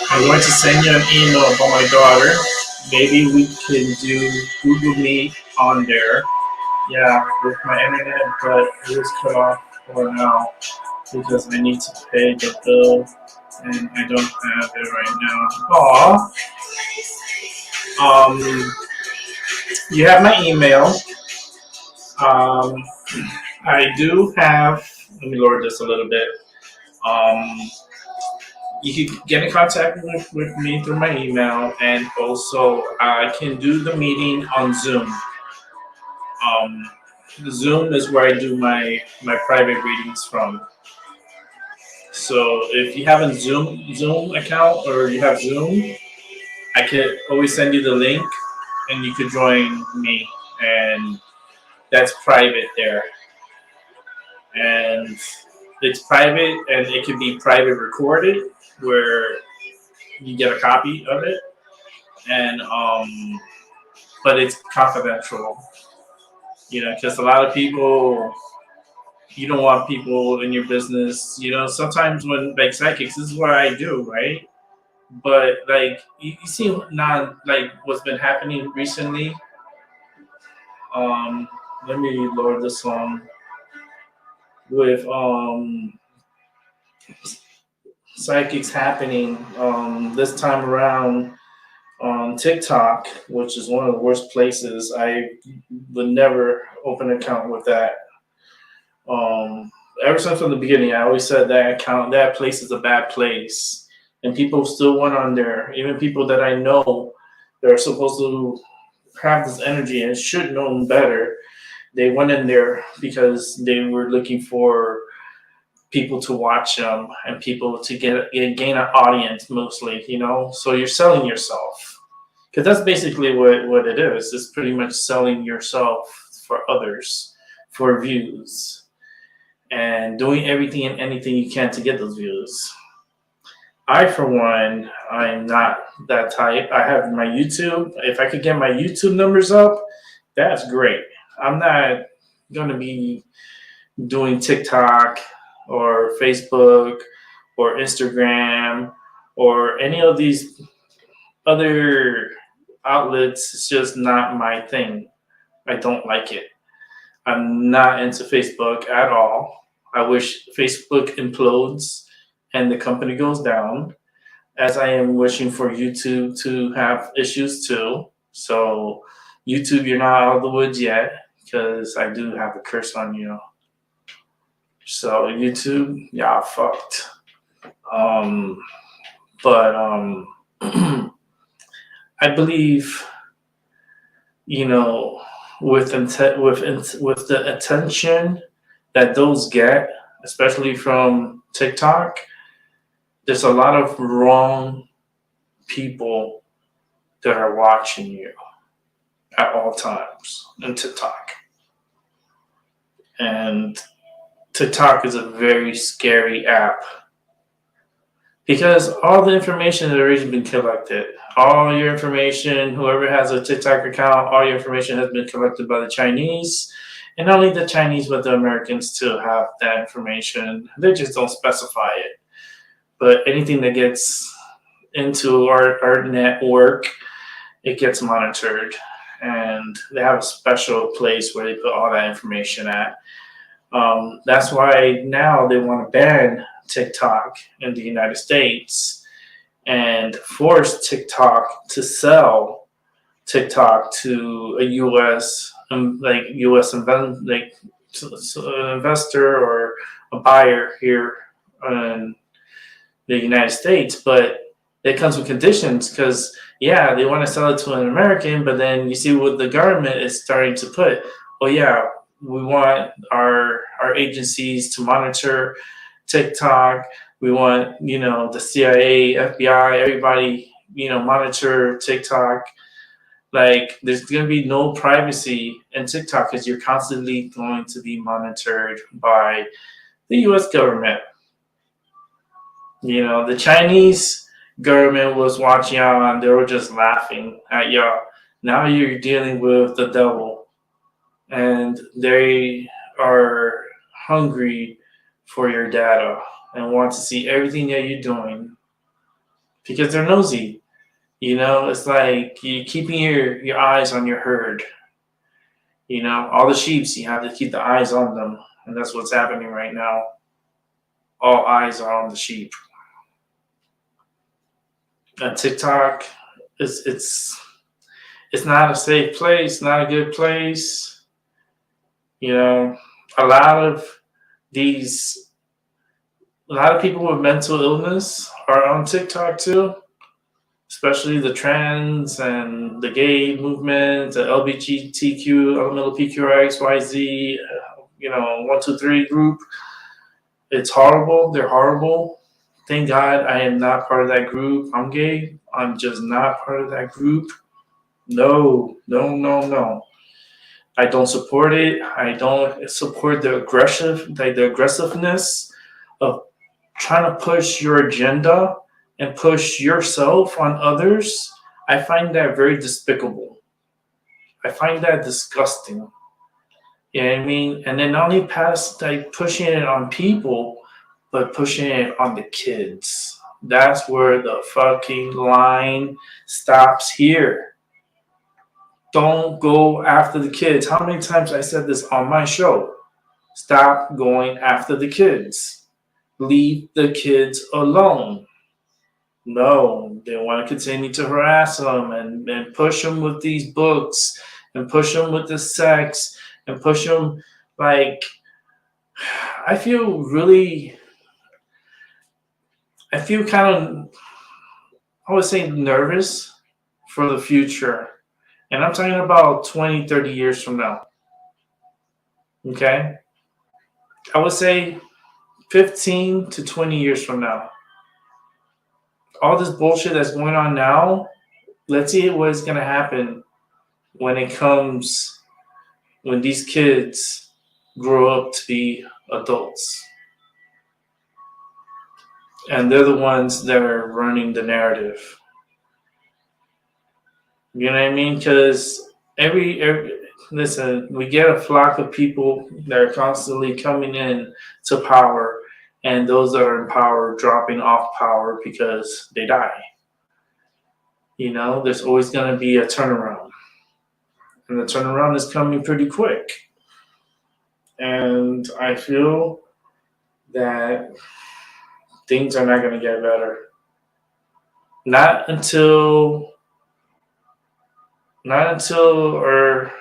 I want to send you an email about my daughter. Maybe we can do Google Meet on there. Yeah, with my internet, but it was cut off for now because I need to pay the bill and I don't have it right now. Aw. You have my email. I do have. Let me lower this a little bit. You can get in contact with me through my email, and also I can do the meeting on Zoom. The Zoom is where I do my private readings from. So if you have a Zoom account or you have Zoom, I could always send you the link, and you could join me, and that's private there. And it's private, and it can be private recorded, where you get a copy of it, and but it's confidential, because a lot of people, you don't want people in your business. Sometimes when like psychics, this is what I do, right? But like you see, not like what's been happening recently. Let me lower this song with psychics happening this time around on TikTok, which is one of the worst places. I would never open an account with that. Ever since from the beginning, I always said that place is a bad place, and people still went on there. Even people that I know that are supposed to have this energy and should know better, they went in there because they were looking for people to watch them and people to gain an audience, mostly. So you're selling yourself, because that's basically what it is. It's pretty much selling yourself for others, for views, and doing everything and anything you can to get those views. I, for one, I'm not that type. I have my YouTube. If I could get my YouTube numbers up, that's great. I'm not going to be doing TikTok or Facebook or Instagram or any of these other outlets. It's just not my thing. I don't like it. I'm not into Facebook at all. I wish Facebook implodes and the company goes down, as I am wishing for YouTube to have issues too. So YouTube, you're not out of the woods yet, because I do have a curse on you. So YouTube, y'all fucked. But I believe you know, with with the attention that those get, especially from TikTok, there's a lot of wrong people that are watching you at all times in TikTok. And TikTok is a very scary app because all the information has already been collected. All your information, whoever has a TikTok account, all your information has been collected by the Chinese. And not only the Chinese, but the Americans too have that information. They just don't specify it. But anything that gets into our network, it gets monitored. And they have a special place where they put all that information at. That's why now they want to ban TikTok in the United States and force TikTok to sell TikTok to a U.S. Investor or a buyer here in the United States, but it comes with conditions because they want to sell it to an American, but then you see what the government is starting to put. Oh yeah, we want our agencies to monitor TikTok. We want, the CIA, FBI, everybody, monitor TikTok. Like, there's going to be no privacy in TikTok because you're constantly going to be monitored by the U.S. government. The Chinese government was watching y'all and they were just laughing at y'all. Now you're dealing with the devil, and they are hungry for your data and want to see everything that you're doing because they're nosy. It's like you're keeping your eyes on your herd. All the sheeps, you have to keep the eyes on them. And that's what's happening right now. All eyes are on the sheep. And TikTok, it's not a safe place, not a good place. A lot of people with mental illness are on TikTok too, especially the trans and the gay movement, the LGBTQ, LMLPQRXYZ, 123 group. It's horrible. They're horrible. Thank God I am not part of that group. I'm gay. I'm just not part of that group. No. I don't support it. I don't support the aggressiveness of trying to push your agenda and push yourself on others. I find that very despicable. I find that disgusting. You know what I mean? And then not only pushing it on people, but pushing it on the kids. That's where the fucking line stops here. Don't go after the kids. How many times I said this on my show? Stop going after the kids. Leave the kids alone. No, they want to continue to harass them and push them with these books and push them with the sex and push them I feel kind of, I would say, nervous for the future. And I'm talking about 20, 30 years from now. Okay? I would say 15 to 20 years from now. All this bullshit that's going on now, let's see what's going to happen when these kids grow up to be adults. And they're the ones that are running the narrative. You know what I mean? Because listen, we get a flock of people that are constantly coming in to power, and those that are in power dropping off power because they die. There's always going to be a turnaround. And the turnaround is coming pretty quick. And I feel that things are not going to get better. Not until or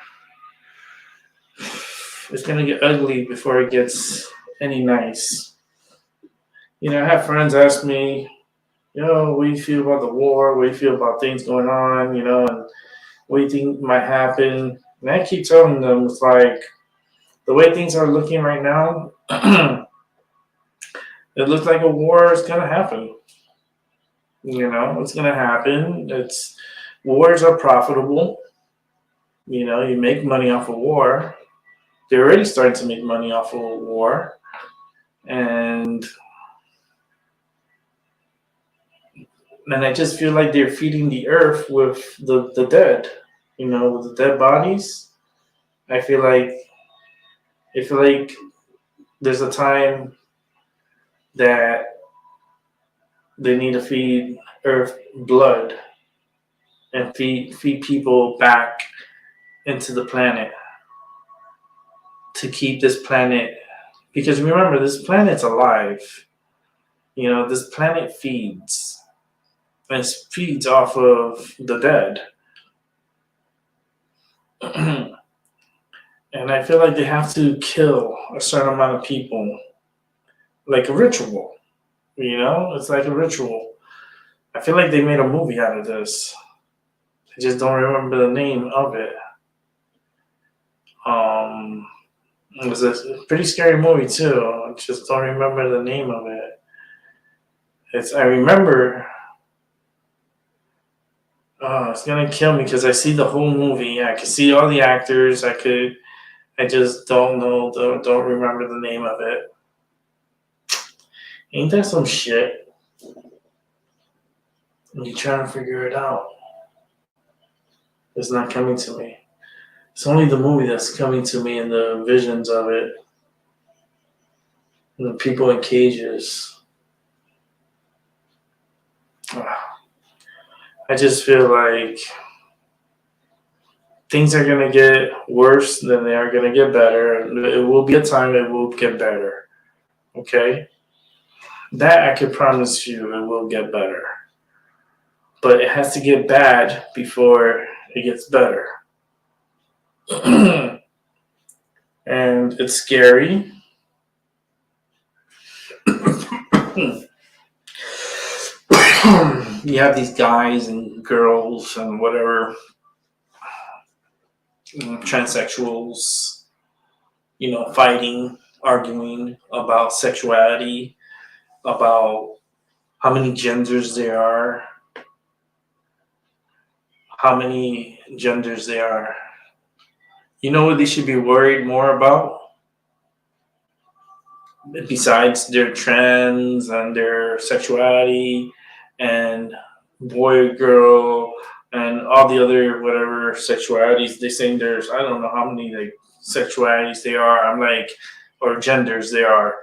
it's going to get ugly before it gets any nice. I have friends ask me, what do you feel about the war? What do you feel about things going on? And what you think might happen. And I keep telling them, it's like, the way things are looking right now, it looks like a war is going to happen. You know, it's going to happen. Wars are profitable. You know, you make money off of war. They're already starting to make money off of war. And I just feel like they're feeding the earth with the dead, you know, with the dead bodies. I feel like there's a time that they need to feed earth blood and feed people back into the planet to keep this planet, because remember, this planet's alive. You know, this planet feeds. And it feeds off of the dead. And I feel like they have to kill a certain amount of people. Like a ritual. You know? It's like a ritual. I feel like they made a movie out of this. I just don't remember the name of it. It was a pretty scary movie too. I just don't remember the name of it. I remember. Oh, it's gonna kill me because I see the whole movie. I can see all the actors. I just don't know. Don't remember the name of it. Ain't that some shit? And you're trying to figure it out. It's not coming to me. It's only the movie that's coming to me and the visions of it. And the people in cages. I just feel like things are going to get worse than they are going to get better. It will be a time it will get better. Okay? That I can promise you it will get better. But it has to get bad before it gets better. And it's scary. You have these guys and girls and whatever, transsexuals, you know, fighting, arguing about sexuality, about how many genders there are. You know what they should be worried more about? Besides their trans and their sexuality and boy, girl, and all the other whatever sexualities. They saying there's, I don't know how many like sexualities they are. I'm like, or genders they are.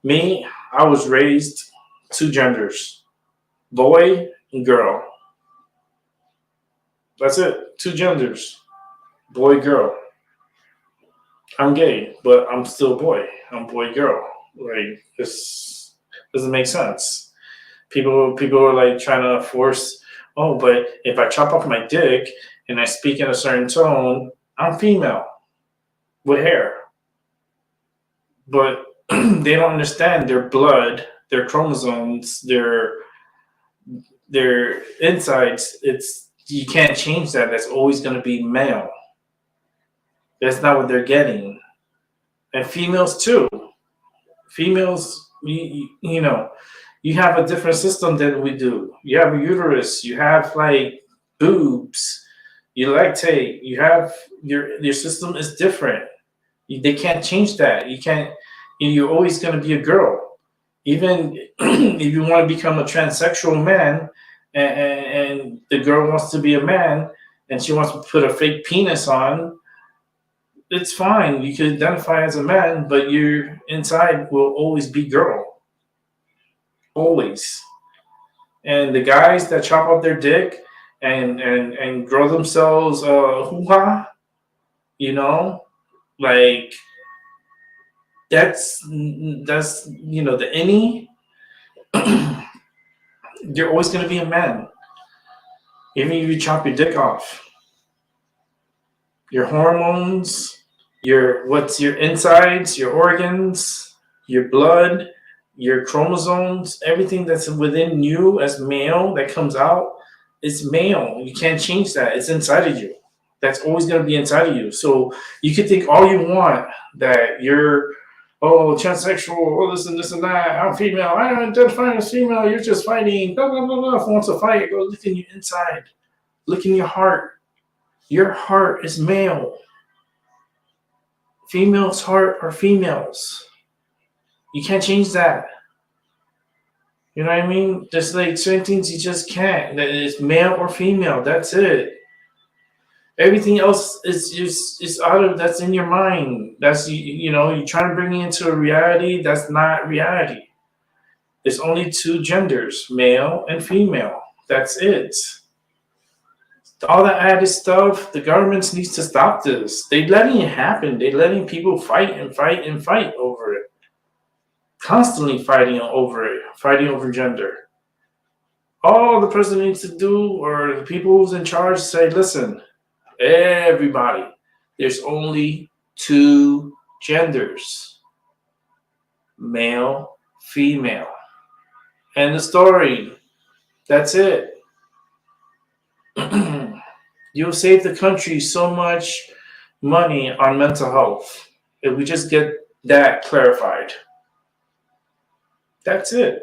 Me, I was raised 2 genders, boy and girl. That's it, 2 genders, boy, girl. I'm gay, but I'm still boy. I'm boy, girl. Like, this doesn't make sense. People are like trying to force, oh, but if I chop off my dick and I speak in a certain tone, I'm female with hair. But they don't understand their blood, their chromosomes, their insides. You can't change that. That's always going to be male. That's not what they're getting. And females too. Females, you know, you have a different system than we do. You have a uterus. You have like boobs. You lactate. You have your system is different. They can't change that. You can't. You're always going to be a girl. Even if you want to become a transsexual man, and the girl wants to be a man, and she wants to put a fake penis on, it's fine. You can identify as a man, but your inside will always be girl. Always. And the guys that chop off their dick and grow themselves hoo-ha, you know, like that's you know, the innie, you're always going to be a man. Even if you chop your dick off. Your hormones, your insides, your organs, your blood, your chromosomes, everything that's within you as male that comes out It's male. You can't change that. It's inside of you. That's always going to be inside of you. So you can think all you want that you're, transsexual, this and this and that. I'm female. I don't identify as female. You're just fighting. Blah, blah, blah, blah. If you want to fight, go look in your inside. Look in your heart. Your heart is male. Females' heart are females. You can't change that. You know what I mean? Just like certain things you just can't. That is male or female. That's it. Everything else is just that's in your mind. That's you're trying to bring it into a reality. That's not reality. There's only two genders, male and female. That's it. All that added stuff, the government needs to stop this. They're letting it happen. They're letting people fight and fight and fight over it. Constantly fighting over it, fighting over gender. All the president needs to do, or the people who's in charge, say, listen, everybody, there's only two genders, male, female. End the story. That's it. You'll save the country so much money on mental health if we just get that clarified. That's it.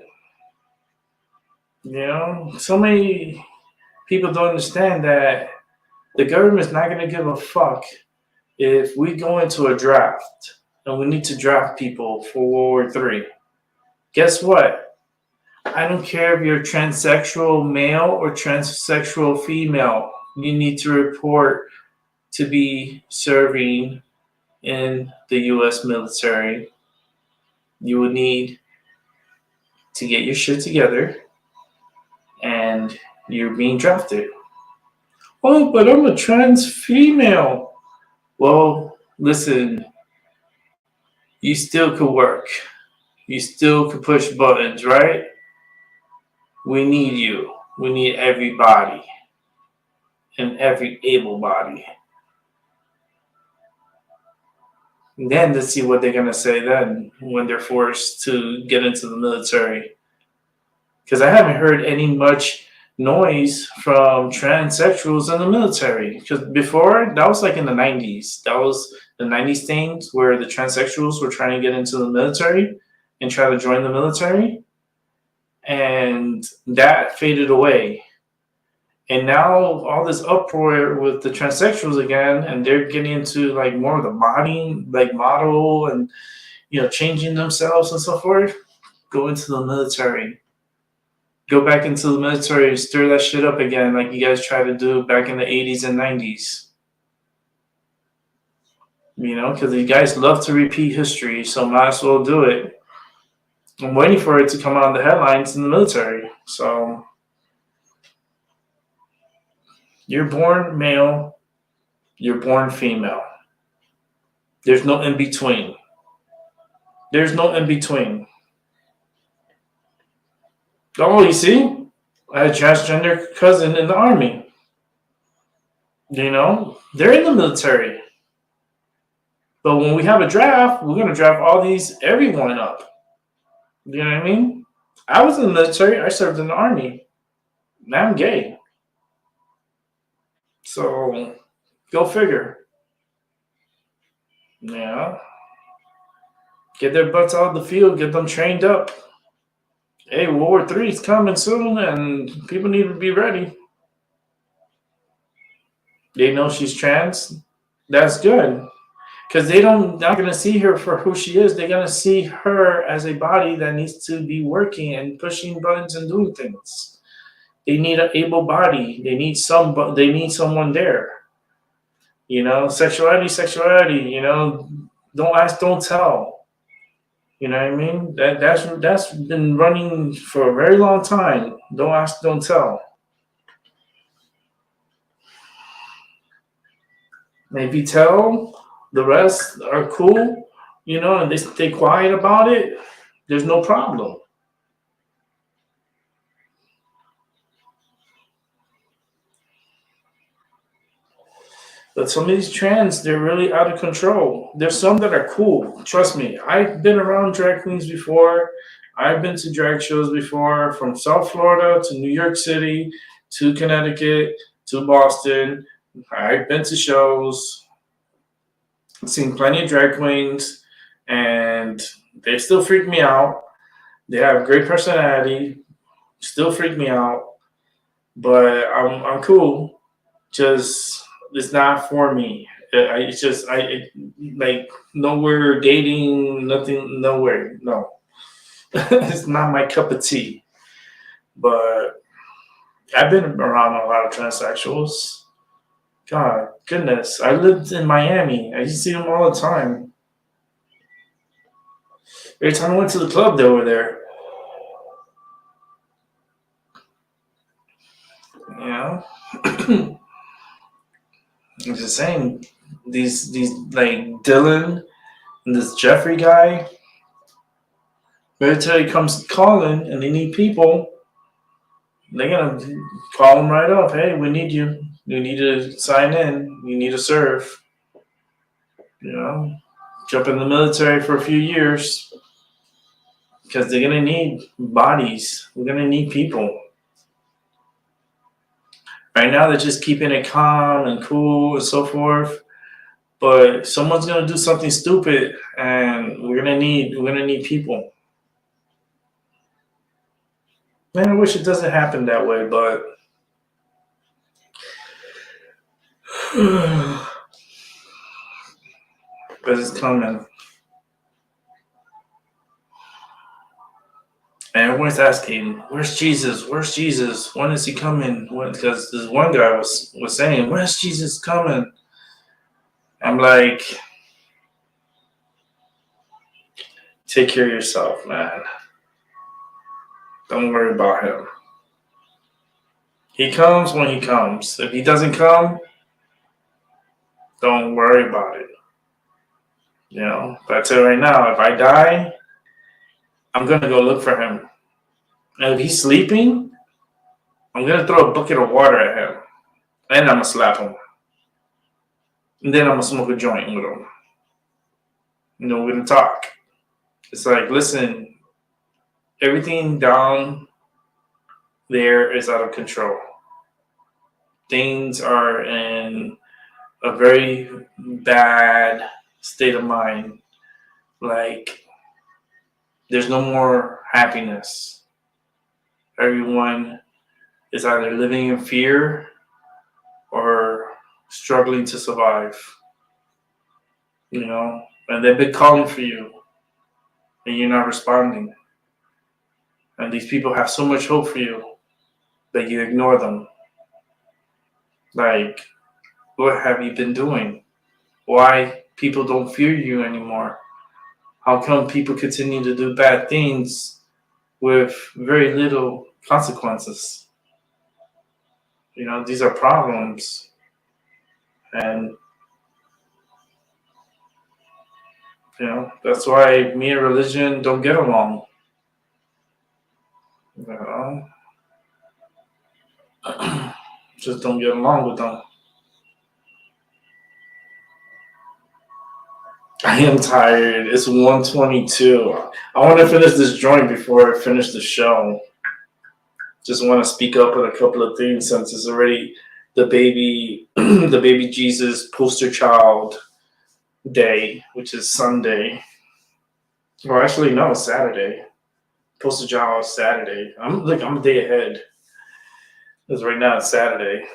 So many people don't understand that the government's not going to give a fuck if we go into a draft and we need to draft people for World War III. Guess what? I don't care if you're transsexual male or transsexual female. You need to report to be serving in the U.S. military. You would need to get your shit together and you're being drafted. Oh, but I'm a trans female. Well, listen, you still could work. You still could push buttons, right? We need you. We need everybody and every able body. And then let's see what they're going to say then when they're forced to get into the military. Because I haven't heard any much noise from transsexuals in the military. Because before, that was like in the 90s. That was the 90s things where the transsexuals were trying to get into the military and try to join the military. And that faded away. And now all this uproar with the transsexuals again, and they're getting into like more of the modding, like model and, changing themselves and so forth. Go into the military. Go back into the military and stir that shit up again like you guys tried to do back in the 80s and 90s. Because you guys love to repeat history, so might as well do it. I'm waiting for it to come on the headlines in the military. So you're born male, you're born female. There's no in between. There's no in between. Oh, you see? I had a transgender cousin in the army. They're in the military. But when we have a draft, we're going to draft everyone up. You know what I mean? I was in the military. I served in the army. Now I'm gay. So, go figure. Yeah. Get their butts out of the field. Get them trained up. Hey, World War III is coming soon, and people need to be ready. They know she's trans. That's good. Because not going to see her for who she is. They're going to see her as a body that needs to be working and pushing buttons and doing things. They need an able body. They need someone there. Sexuality. Don't ask, don't tell. You know what I mean? That's been running for a very long time. Don't ask, don't tell. Maybe tell. The rest are cool, and they stay quiet about it. There's no problem. But some of these trans, they're really out of control. There's some that are cool. Trust me. I've been around drag queens before. I've been to drag shows before, from South Florida to New York City to Connecticut, to Boston. I've been to shows, seen plenty of drag queens, and they still freak me out. They have great personality, still freak me out, but I'm cool. Just it's not for me. It's just like nowhere dating, nothing, nowhere. No, it's not my cup of tea. But I've been around a lot of transsexuals. God, goodness, I lived in Miami. I used to see them all the time. Every time I went to the club, they were there. You know, I'm just saying these like Dylan and this Jeffrey guy. Military comes calling and they need people. They're gonna call them right up. Hey, we need you. You need to sign in. You need to serve. You know, jump in the military for a few years because they're gonna need bodies. We're gonna need people. Right now, they're just keeping it calm and cool and so forth. But someone's gonna do something stupid, and we're gonna need people. Man, I wish it doesn't happen that way, but but it's coming. And everyone's asking, "Where's Jesus? Where's Jesus? When is he coming?" Because this one guy was saying, "Where's Jesus coming?" I'm like, take care of yourself, man. Don't worry about him. He comes when he comes. If he doesn't come, don't worry about it. You know, but I tell you right now, if I die, I'm gonna go look for him. And if he's sleeping, I'm gonna throw a bucket of water at him. And I'm gonna slap him. And then I'm gonna smoke a joint with him. You know, we're gonna talk. It's like, listen, everything down there is out of control. Things are in a very bad state of mind. Like, there's no more happiness. Everyone is either living in fear or struggling to survive. You know, and they've been calling for you, and you're not responding. And these people have so much hope for you that you ignore them. Like, what have you been doing? Why people don't fear you anymore? How come people continue to do bad things with very little consequences? You know, these are problems. And, you know, that's why me and religion don't get along. You know? Just don't get along with them. I am tired. It's 1:22. I want to finish this joint before I finish the show. Just want to speak up on a couple of things since it's already the baby, the baby Jesus poster child day, which is Sunday. Well, actually, no, it's Saturday. Poster child is Saturday. I'm a day ahead. Because right now it's Saturday.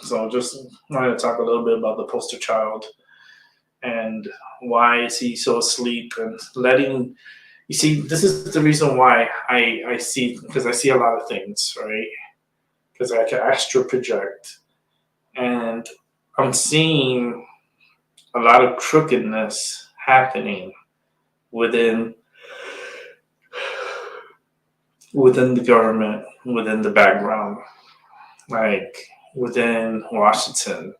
So just wanted to talk a little bit about the poster child and why is he so asleep and letting. You see, this is the reason why I see, because I see a lot of things, right? Because I can astral project. And I'm seeing a lot of crookedness happening within the government, within the background, like within Washington,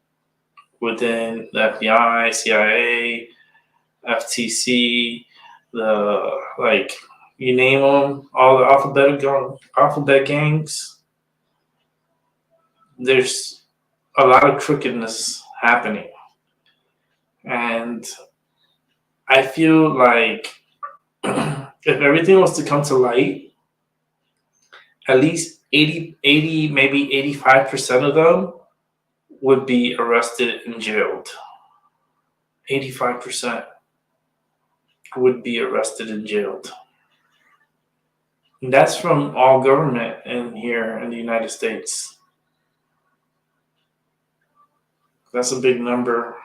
within the FBI, CIA, FTC, you name them, all the alphabet gangs. There's a lot of crookedness happening, and I feel like if everything was to come to light, at least 80, maybe 85% of them would be arrested and jailed. 85% would be arrested and jailed. And that's from all government in here in the United States. That's a big number.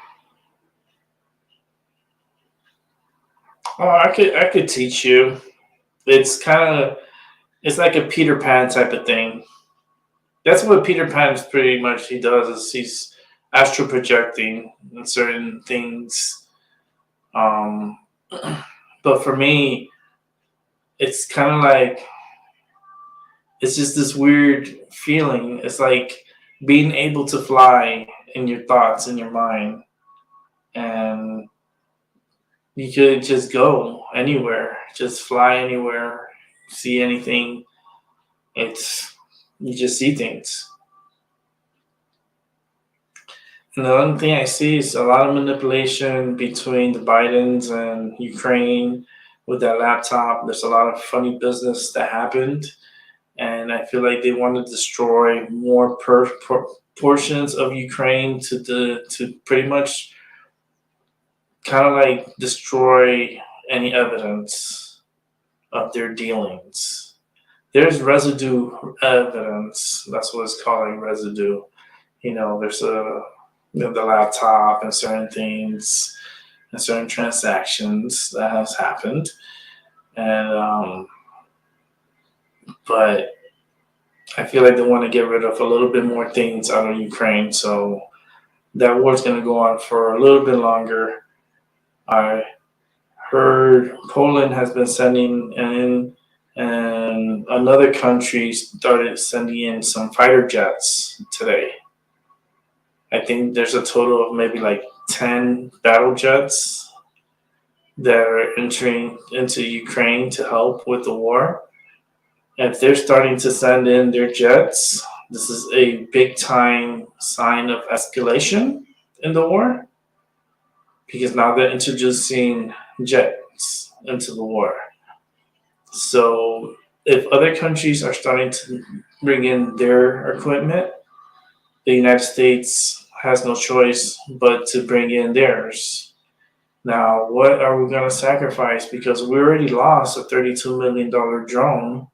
Oh, I could teach you. It's like a Peter Pan type of thing. That's what Peter Pan is pretty much. He does is he's astral projecting in certain things. But for me, it's kind of like it's just this weird feeling. It's like being able to fly in your thoughts, in your mind, and you could just go anywhere, just fly anywhere, see anything. You just see things. And the other thing I see is a lot of manipulation between the Bidens and Ukraine with that laptop. There's a lot of funny business that happened. And I feel like they want to destroy more portions of Ukraine to pretty much kind of like destroy any evidence of their dealings. There's residue evidence. That's what it's called, like residue. There's the laptop and certain things and certain transactions that has happened. And but I feel like they want to get rid of a little bit more things out of Ukraine. So that war's going to go on for a little bit longer. I heard Poland has been sending in, and another country started sending in some fighter jets today. I think there's a total of maybe like 10 battle jets that are entering into Ukraine to help with the war. If they're starting to send in their jets, this is a big time sign of escalation in the war, because now they're introducing jets into the war. So if other countries are starting to bring in their equipment, the United States has no choice but to bring in theirs. Now, what are we going to sacrifice? Because we already lost a $32 million drone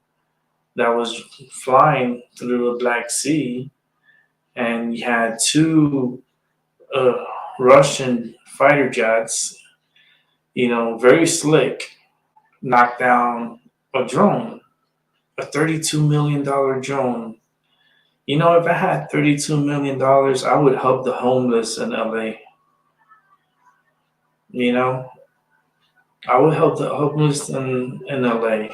that was flying through the Black Sea, and we had two Russian fighter jets, very slick, knock down a drone, a $32 million drone. If I had $32 million, I would help the homeless in LA. I would help the homeless in LA,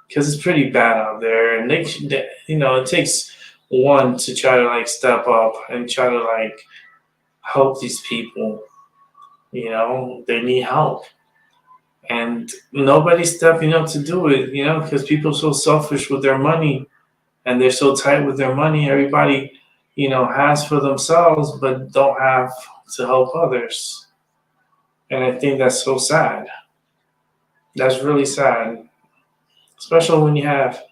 because it's pretty bad out there. And it takes one to try to like step up and try to like help these people. They need help. And nobody's stepping up to do it, because people are so selfish with their money, and they're so tight with their money. Everybody, has for themselves, but don't have to help others. And I think that's so sad. That's really sad. Especially when you have,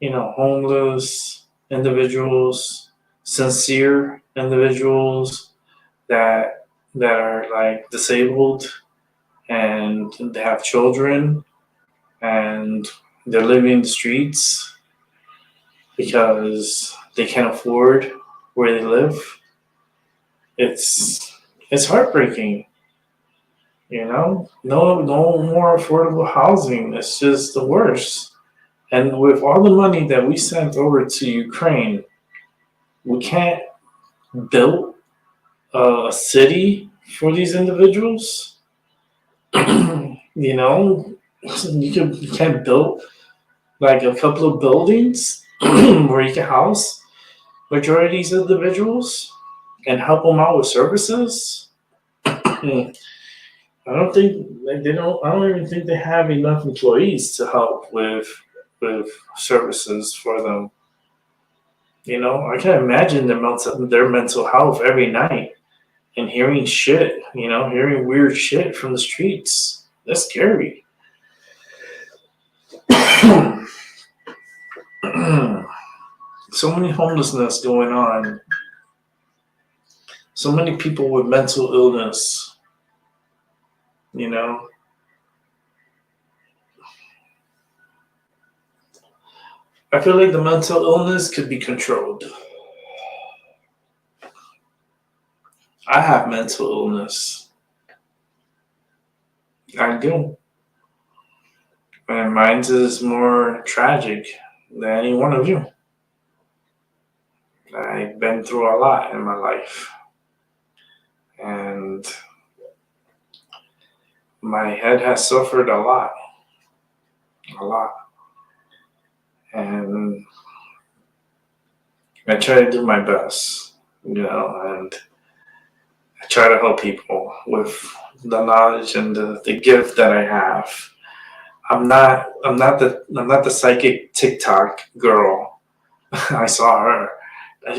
homeless individuals, sincere individuals that are like disabled, and they have children, and they're living in the streets because they can't afford where they live. It's heartbreaking. No more affordable housing. It's just the worst. And with all the money that we sent over to Ukraine, we can't build a city for these individuals. You can't build like a couple of buildings where you can house majority of these individuals and help them out with services. I don't even think they have enough employees to help with services for them. I can imagine their mental health every night, and hearing shit, hearing weird shit from the streets. That's scary. So many homelessness going on. So many people with mental illness. You know, I feel like the mental illness could be controlled. I have mental illness. I do. And mine is more tragic than any one of you. I've been through a lot in my life. And my head has suffered a lot. A lot. And I try to do my best, and I try to help people with the knowledge and the gift that I have. I'm not the psychic TikTok girl. I saw her.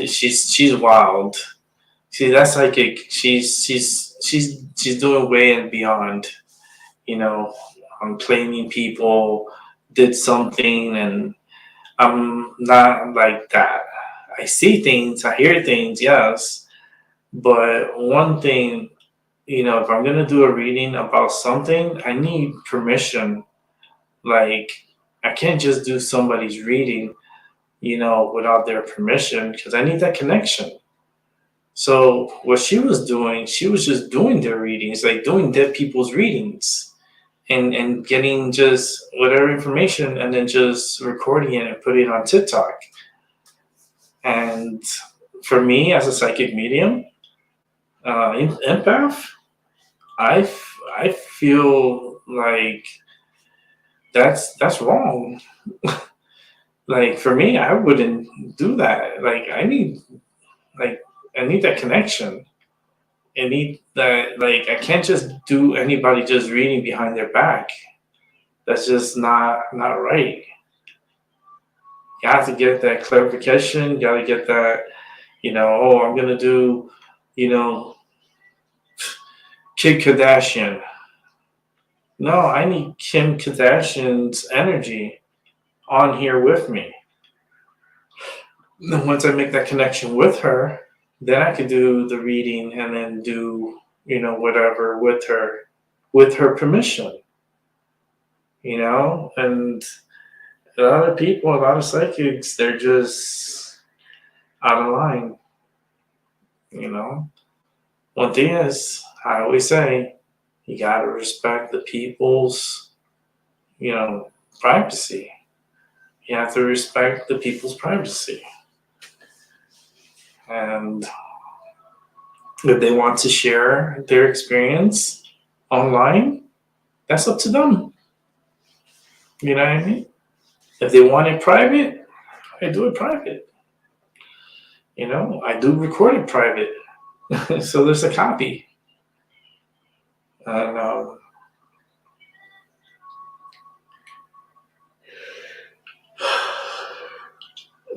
She's wild. See, that psychic. She's doing way and beyond. You know, I'm claiming people did something, and I'm not like that. I see things, I hear things, yes. But one thing, if I'm gonna do a reading about something, I need permission. Like, I can't just do somebody's reading, without their permission, because I need that connection. So what she was doing, she was just doing their readings, like doing dead people's readings, and getting just whatever information, and then just recording it and putting it on TikTok. And for me, as a psychic medium, empath, I feel like that's wrong. Like, for me, I wouldn't do that. Like I need that connection. I need that. Like, I can't just do anybody just reading behind their back. That's just not right. You have to get that clarification. You got to get that. Oh, I'm gonna do, you know, Kim Kardashian. No, I need Kim Kardashian's energy on here with me. Then once I make that connection with her, then I could do the reading and then do, whatever with her permission. And a lot of people, a lot of psychics, they're just out of line. One thing is, I always say, you gotta respect the people's, privacy. You have to respect the people's privacy. And if they want to share their experience online, that's up to them. You know what I mean? If they want it private, I do it private. I do record it private. So there's a copy. And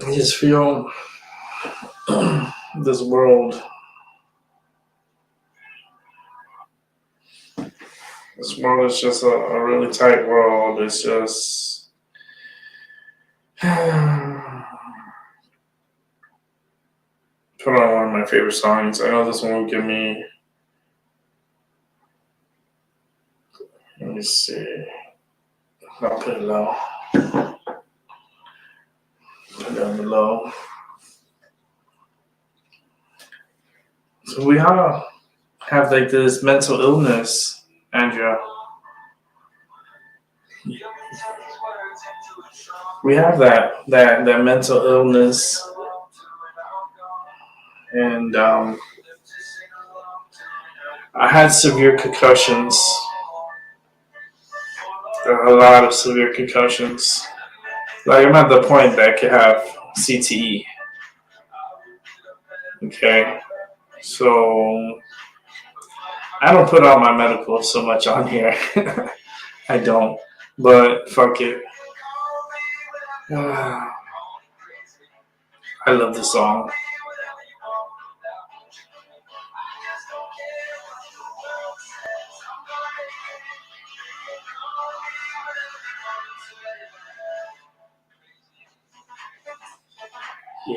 I just feel this world is just a really tight world. It's just put on one of my favorite songs. I know this one will give me. Let me see. I'll put it low. Put it down below. So we all have like this mental illness, Andrea. We have that mental illness, and I had severe concussions. A lot of severe concussions. Like, I'm at the point that I could have CTE. Okay, so I don't put all my medical so much on here. I don't, but fuck it. I love the song.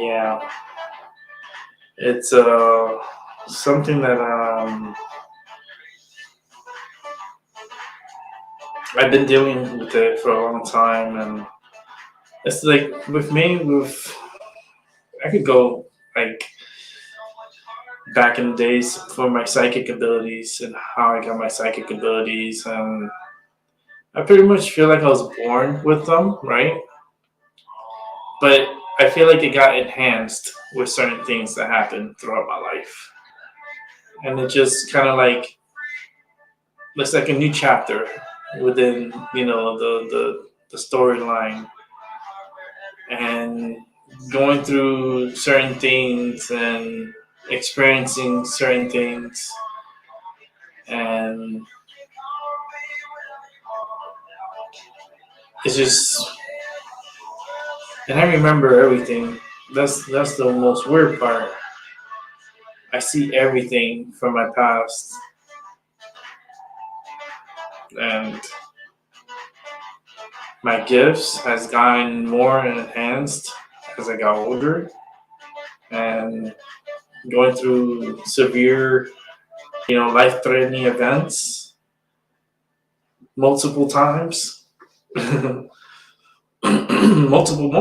Yeah, it's something that I've been dealing with it for a long time, and it's like with me, I could go like back in the days for my psychic abilities and how I got my psychic abilities, and I pretty much feel like I was born with them, right? But I feel like it got enhanced with certain things that happened throughout my life, and it just kind of like looks like a new chapter within the storyline, and going through certain things and experiencing certain things, and it's just, and I remember everything. That's the most weird part. I see everything from my past, and my gifts has gotten more enhanced as I got older, and going through severe, life-threatening events multiple times, multiple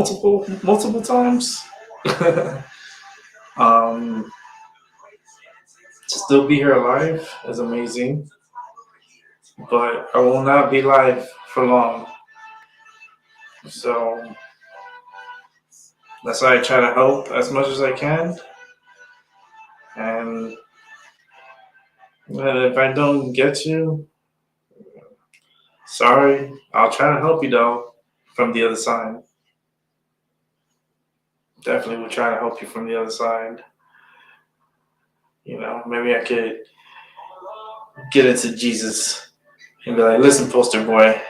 times. um, to still be here alive is amazing, but I will not be live for long. So that's why I try to help as much as I can. And if I don't get you, sorry. I'll try to help you though from the other side. Definitely will try to help you from the other side. Maybe I could get into Jesus and be like, listen, poster boy,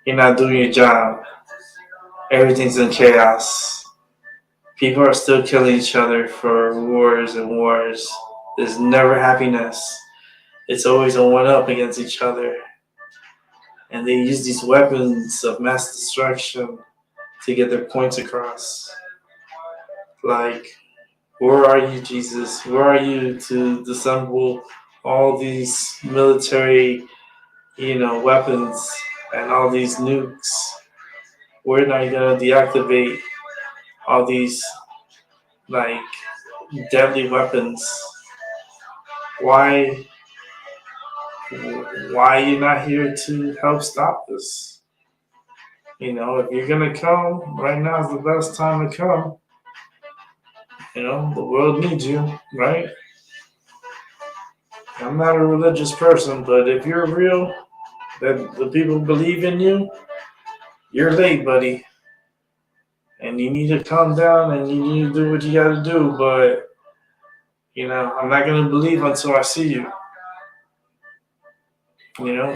you're not doing your job. Everything's in chaos. People are still killing each other for wars and wars. There's never happiness. It's always a one up against each other. And they use these weapons of mass destruction to get their points across. Like, where are you, Jesus? Where are you to disassemble all these military, weapons and all these nukes? We're not going to deactivate all these, like, deadly weapons. Why are you not here to help stop this? If you're going to come, right now is the best time to come. The world needs you, right? I'm not a religious person, but if you're real, that the people believe in you, you're late, buddy. And you need to calm down and you need to do what you gotta do, but I'm not gonna believe until I see you.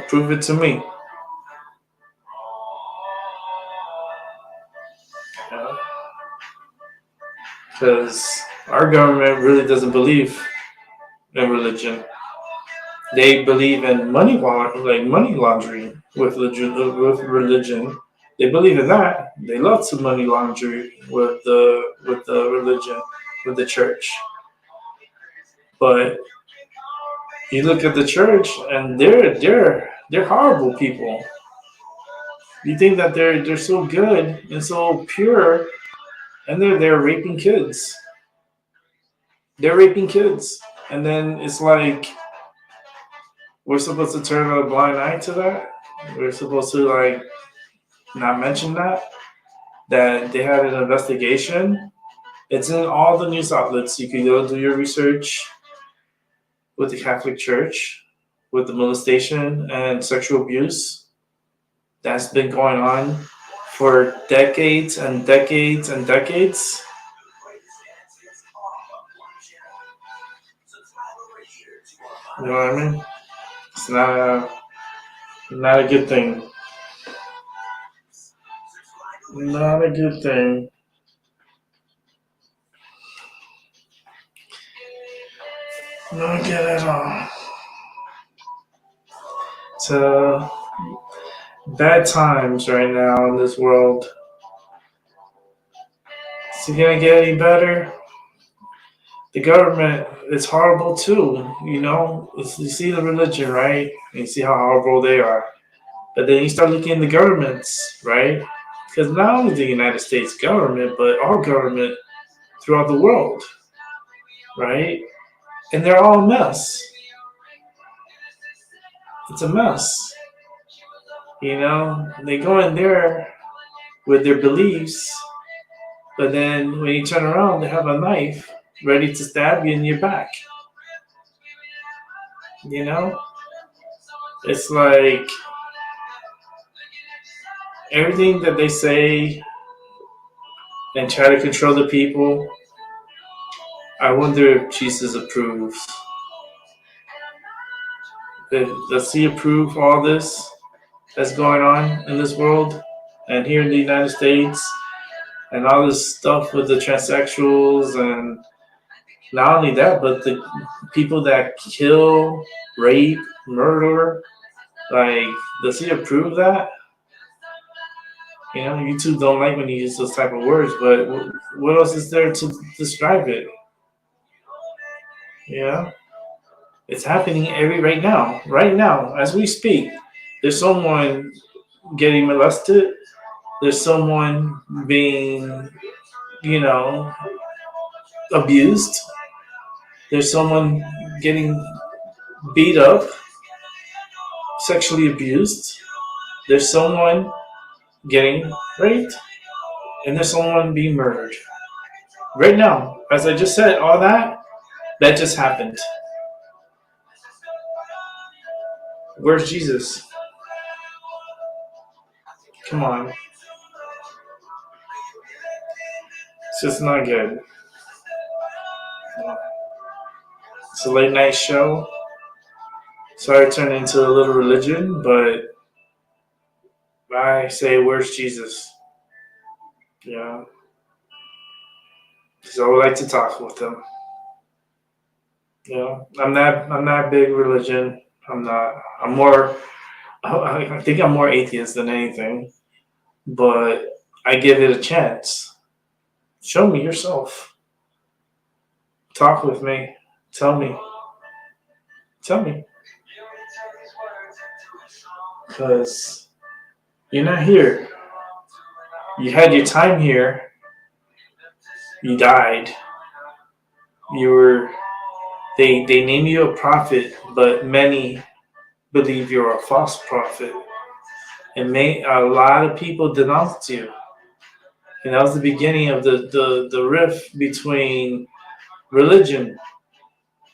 Prove it to me. Because our government really doesn't believe in religion. They believe in money laundering with religion. They believe in that. They love to money launder with the religion, with the church. But you look at the church, and they're horrible people. You think that they're so good and so pure, and they're raping kids. They're raping kids, and then it's like we're supposed to turn a blind eye to that. We're supposed to not mention that they had an investigation. It's in all the news outlets. You can go do your research with the Catholic Church, with the molestation and sexual abuse that's been going on for decades and decades and decades. You know what I mean? It's not a good thing. Not a good thing. Not good at all. It's bad times right now in this world. Is it gonna get any better? The government is horrible too. You see the religion, right? And you see how horrible they are. But then you start looking at the governments, right? Because not only the United States government, but our government throughout the world, right? And they're all a mess. It's a mess. They go in there with their beliefs, but then when you turn around, they have a knife ready to stab you in your back. It's like everything that they say and try to control the people. I wonder if Jesus approves. Does he approve all this that's going on in this world and here in the United States and all this stuff with the transsexuals, and not only that, but the people that kill, rape, murder? Like, does he approve that? YouTube don't like when you use those type of words, but what else is there to describe it? It's happening right now, as we speak. There's someone getting molested. There's someone being, abused. There's someone getting beat up, sexually abused. There's someone getting raped, and there's someone being murdered. Right now, as I just said, all that just happened. Where's Jesus? Come on. It's just not good. It's a late night show. Sorry it turned into a little religion, but I say, where's Jesus? Because I would like to talk with him. I'm not big religion. I'm not. I think I'm more atheist than anything, but I give it a chance. Show me yourself. Talk with me. Tell me. Because you're not here. You had your time here. You died. They name you a prophet, but many believe you're a false prophet. And a lot of people denounced you. And that was the beginning of the rift between religion.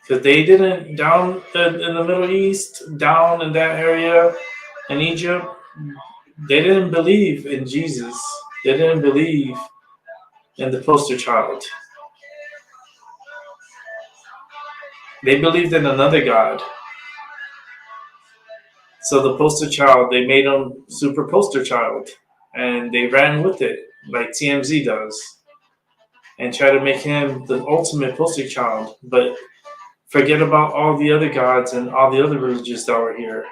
Because they didn't, down in the Middle East, down in that area, in Egypt, they didn't believe in Jesus. They didn't believe in the poster child. They believed in another God. So the poster child, they made him super poster child. And they ran with it, like TMZ does. And try to make him the ultimate poster child. But forget about all the other gods and all the other religions that were here.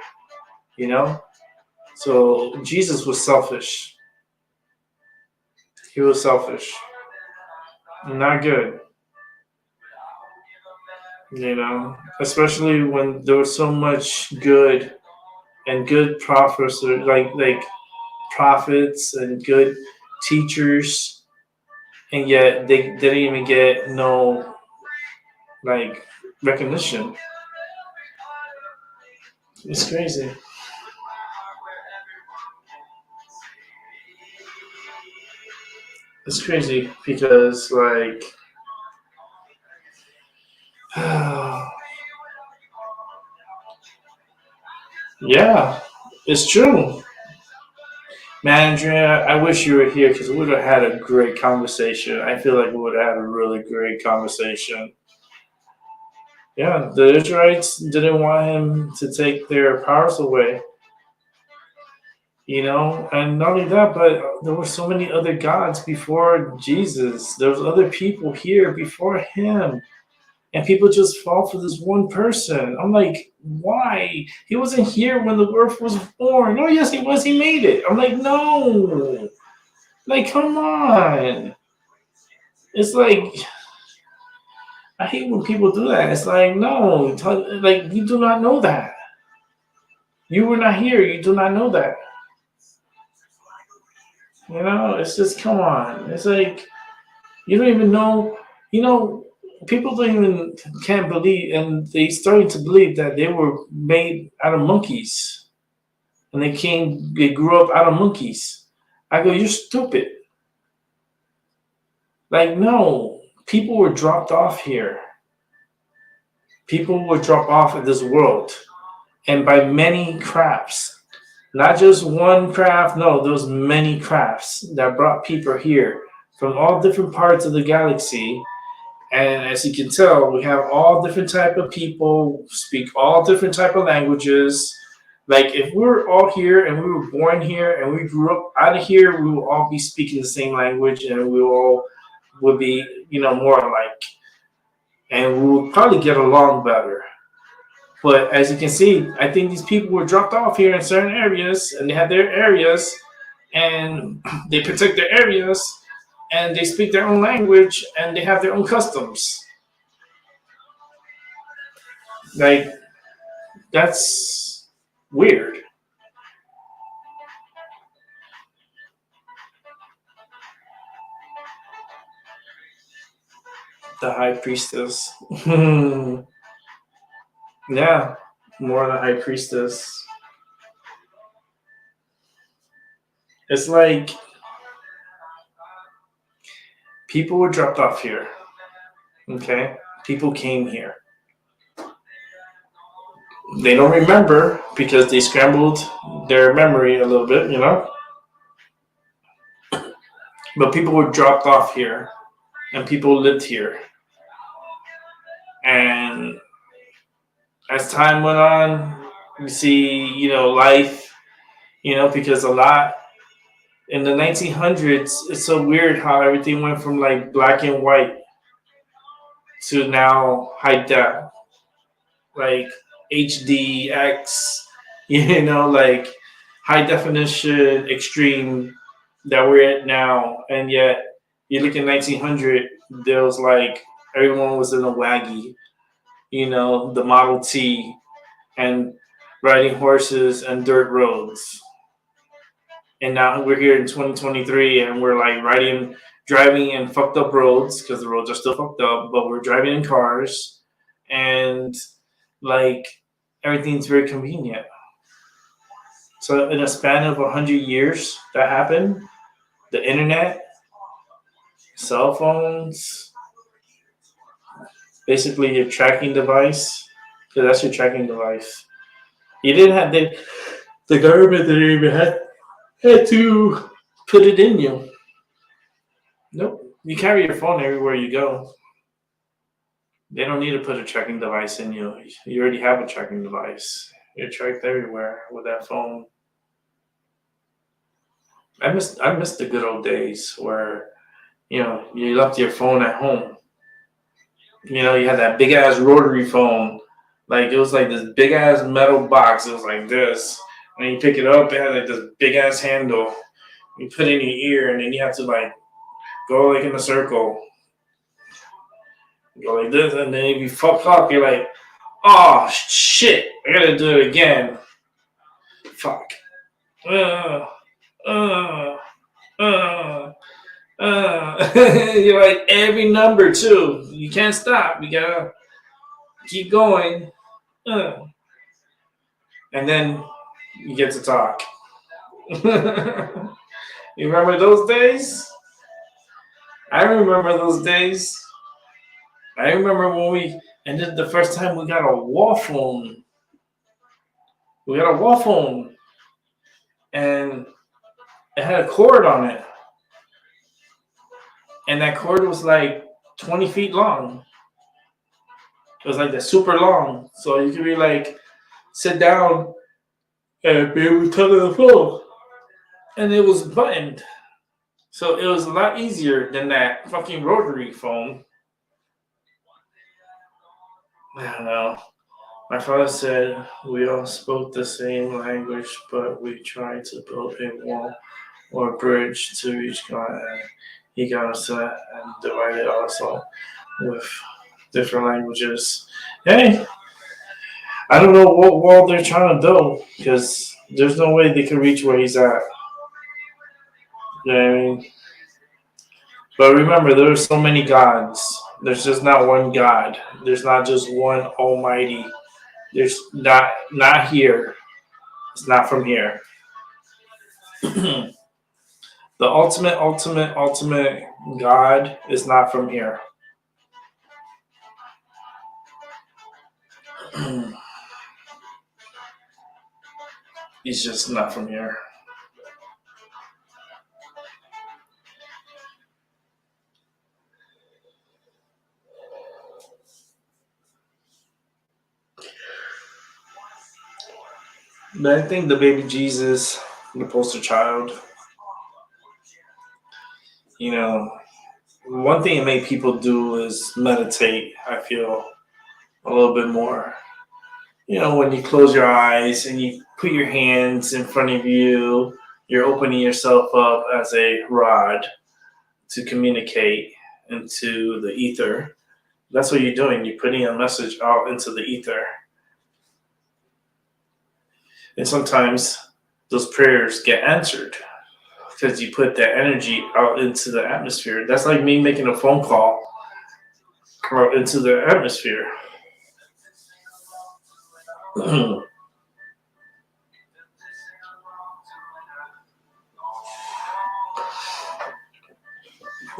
So Jesus was selfish. He was selfish. Not good. Especially when there was so much good and good prophets, like prophets and good teachers, and yet they didn't even get no recognition. It's crazy. It's crazy because yeah, it's true. Man, Andrea, I wish you were here because we would have had a great conversation. I feel like we would have had a really great conversation. Yeah, the Israelites didn't want him to take their powers away. And not only that, but there were so many other gods before Jesus. There was other people here before him. And people just fall for this one person. I'm like, why? He wasn't here when the earth was born. Oh, yes, he was. He made it. I'm like, no. Come on. It's like, I hate when people do that. It's like, no, like, you do not know that. You were not here. You do not know that. You know, it's just, come on. It's like, you don't even know. You know, people don't even can't believe, and they starting to believe that they were made out of monkeys, and they grew up out of monkeys. I go, you're stupid. Like, no, people were dropped off here. People were dropped off in this world, and by many crafts. Not just one craft, no, there was many crafts that brought people here from all different parts of the galaxy. And as you can tell, we have all different type of people, speak all different type of languages. Like, if we were all here and we were born here and we grew up out of here, we will all be speaking the same language, and we all would be, more alike. And we would probably get along better. But as you can see, I think these people were dropped off here in certain areas, and they have their areas, and they protect their areas, and they speak their own language, and they have their own customs. Like, that's weird. The high priestess. Yeah, more the high priestess. It's like people were dropped off here. Okay? People came here. They don't remember because they scrambled their memory a little bit, But people were dropped off here, and people lived here. And as time went on, we see, life, because a lot in the 1900s, it's so weird how everything went from like black and white to now high def, like HDX, like high definition, extreme that we're at now. And yet, you look at 1900, there was like everyone was in a waggy, the Model T, and riding horses and dirt roads. And now we're here in 2023, and we're like driving in fucked up roads because the roads are still fucked up, but we're driving in cars, and like everything's very convenient. So in a span of 100 years, that happened. The internet, cell phones, basically your tracking device, because that's your tracking device. You didn't have the government didn't even had to put it in you. Nope. You carry your phone everywhere you go. They don't need to put a tracking device in you. You already have a tracking device. You're tracked everywhere with that phone. I miss the good old days where, you left your phone at home. You had that big ass rotary phone. Like, it was like this big ass metal box. It was like this. And you pick it up, it had like this big ass handle. You put it in your ear, and then you have to like go like in a circle. Go like this, and then if you fuck up, you're like, oh shit, I gotta do it again. Fuck. You're like every number too. You can't stop. You gotta keep going. And then you get to talk. You remember those days? I remember those days. I remember when and this is the first time we got a wall phone. We got a wall phone. And it had a cord on it. And that cord was like 20 feet long. It was like that super long. So you could be like, sit down and be able to talk on the phone. And it was buttoned. So it was a lot easier than that fucking rotary phone. I don't know. My father said we all spoke the same language, but we tried to build a wall or bridge to reach God. He got us and divided also with different languages. Hey, I don't know what wall they're trying to do because there's no way they can reach where he's at. You know what I mean? But remember, there are so many gods. There's just not one God. There's not just one Almighty. There's not here. It's not from here. The ultimate God is not from here. He's just not from here. But I think the baby Jesus, the poster child, you know, one thing it made people do is meditate, I feel, a little bit more. You know, when you close your eyes and you put your hands in front of you, you're opening yourself up as a rod to communicate into the ether. That's what you're doing. You're putting a message out into the ether. And sometimes those prayers get answered because you put that energy out into the atmosphere. That's like me making a phone call out into the atmosphere.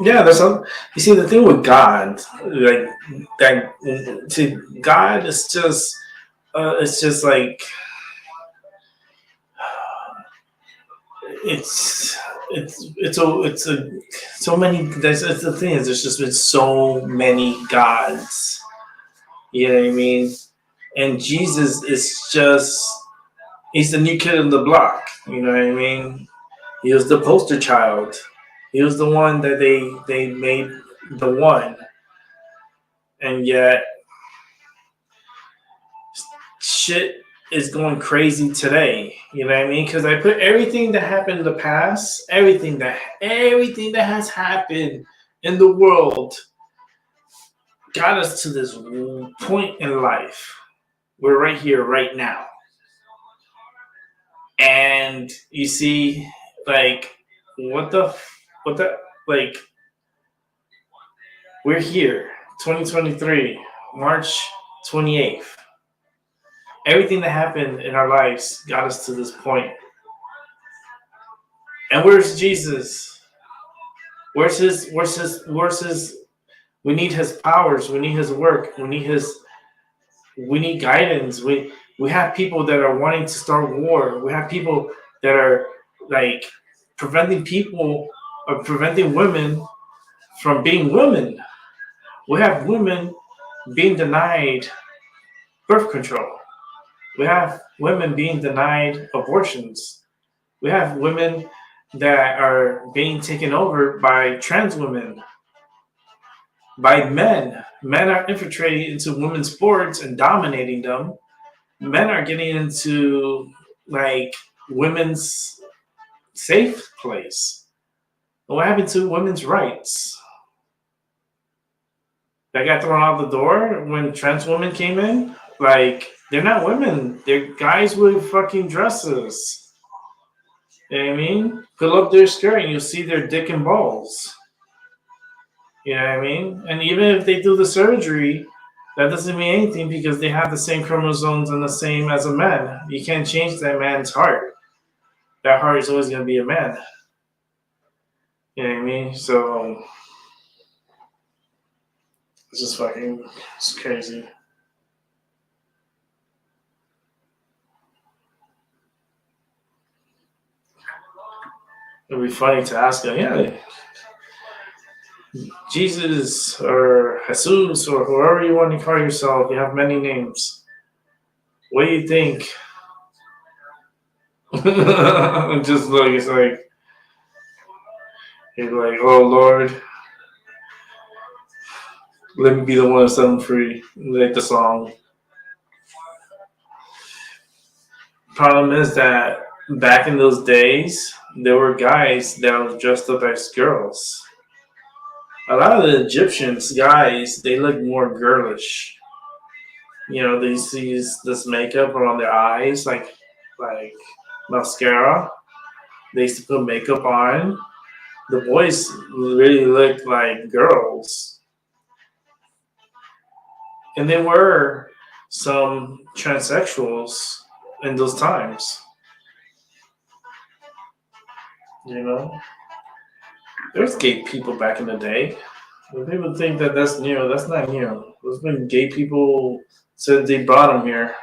Yeah, there's some. You see, the thing with God, like that, to God is just, it's just like it's a so many. That's the thing is, there's just been so many gods. You know what I mean? And Jesus is just, he's the new kid on the block. You know what I mean? He was the poster child. He was the one that they made the one. And yet, shit is going crazy today. You know what I mean? Because I put everything that happened in the past, everything that has happened in the world, got us to this point in life. We're right here, right now. And you see, like, like, we're here, 2023, March 28th. Everything that happened in our lives got us to this point. And where's Jesus? Where's his? We need his powers. We need his work. We need guidance. We have people that are wanting to start war. We have people that are like preventing women from being women. We have women being denied birth control. We have women being denied abortions. We have women that are being taken over by trans women, by men. Men are infiltrating into women's sports and dominating them. Men are getting into like women's safe place. What happened to women's rights? That got thrown out the door when trans women came in. Like, they're not women. They're guys with fucking dresses. You know what I mean? Pull up their skirt and you'll see their dick and balls. You know what I mean? And even if they do the surgery, that doesn't mean anything because they have the same chromosomes and the same as a man. You can't change that man's heart. That heart is always going to be a man. You know what I mean? So, it's just fucking, it's crazy. It'd be funny to ask him, yeah, Jesus or Jesus or whoever you want to call yourself, you have many names. What do you think? Just look, it's like, he's like, oh Lord, let me be the one to set them free. Like the song. Problem is that back in those days, there were guys that were dressed up as girls. a lot of the Egyptians guys, they look more girlish. You know, they see this makeup around their eyes, like mascara. They used to put makeup on. The boys really look like girls, and there were some transsexuals in those times. You know, there was gay people back in the day. When people think that that's new, that's not new. There's been gay people since they brought them here.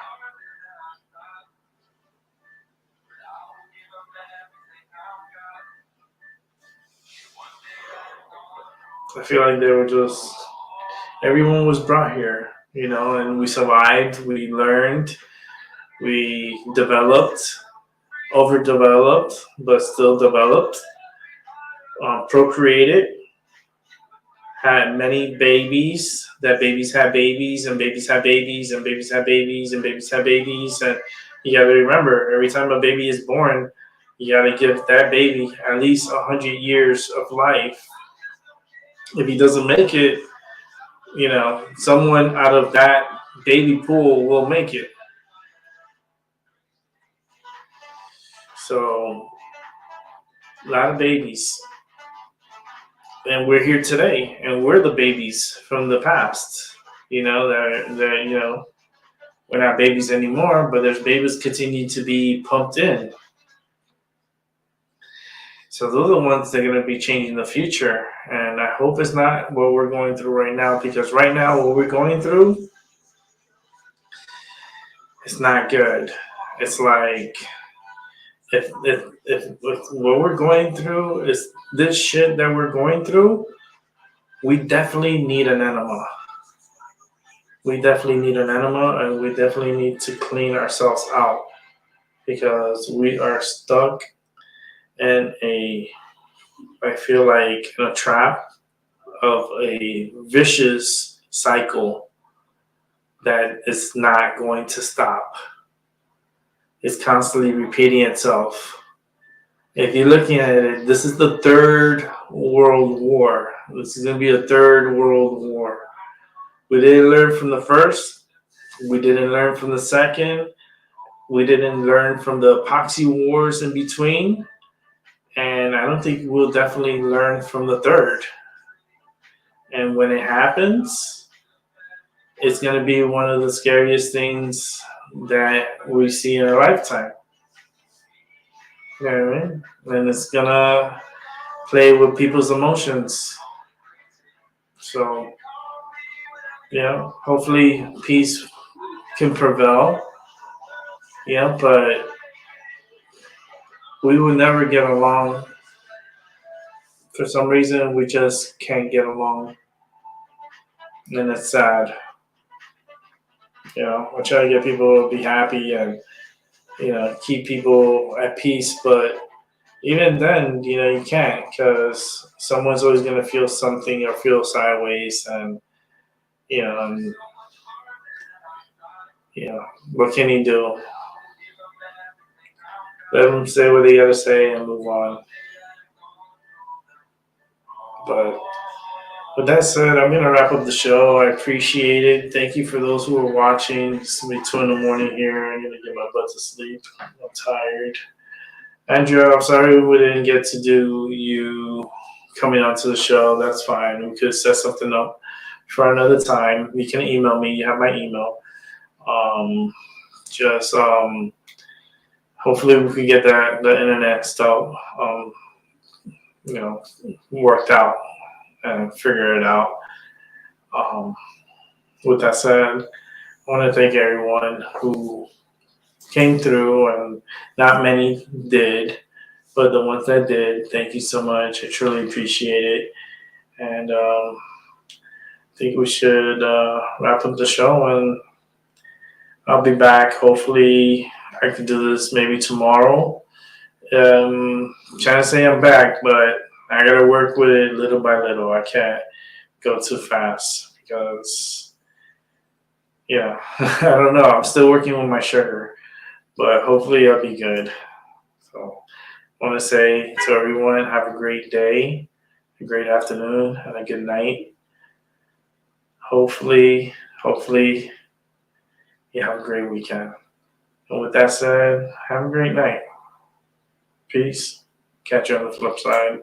I feel like they were just everyone was brought here, you know, and we survived, we learned, we developed, overdeveloped, but still developed, procreated, had many babies, that babies had babies, and babies had babies, and babies had babies, and babies had babies. And you got to remember, every time a baby is born, you got to give that baby at least 100 years of life. If he doesn't make it, you know, someone out of that baby pool will make it. So, a lot of babies. And we're here today, and we're the babies from the past. You know, that you know, we're not babies anymore, but there's babies continue to be pumped in. So those are the ones that are going to be changing the future. And I hope it's not what we're going through right now, because right now what we're going through, it's not good. It's like if what we're going through is this shit that we're going through, we definitely need an enema. We definitely need an enema, and we definitely need to clean ourselves out, because we are stuck in I feel like in a trap of a vicious cycle that is not going to stop. It's constantly repeating itself. If you're looking at it, this is the third world war. This is going to be a third world war. We didn't learn from the first. We didn't learn from the second. We didn't learn from the epoxy wars in between. And I don't think we'll definitely learn from the third. And when it happens, it's going to be one of the scariest things that we see in our lifetime. You know what I mean? And it's going to play with people's emotions. So, yeah, hopefully peace can prevail. Yeah, but we will never get along. For some reason, we just can't get along. And it's sad. You know, I try to get people to be happy and, you know, keep people at peace. But even then, you know, you can't, because someone's always going to feel something or feel sideways. And, you know, what can you do? Let them say what they got to say and move on. But with that said, I'm going to wrap up the show. I appreciate it. Thank you for those who are watching. It's going to be 2 a.m. here. I'm going to get my butt to sleep. I'm tired. Andrea, I'm sorry we didn't get to do you coming onto the show. That's fine. We could set something up for another time. You can email me. You have my email. Hopefully we can get the internet stuff, worked out and figure it out. With that said, I want to thank everyone who came through, and not many did, but the ones that did, thank you so much. I truly appreciate it. And I think we should wrap up the show, and I'll be back. Hopefully I can do this maybe tomorrow. Trying to say I'm back, but I gotta work with it little by little. I can't go too fast because, I don't know. I'm still working with my sugar, but hopefully I'll be good. So I want to say to everyone, have a great day, a great afternoon and a good night. Hopefully you have a great weekend. And with that said, have a great night. Peace. Catch you on the flip side.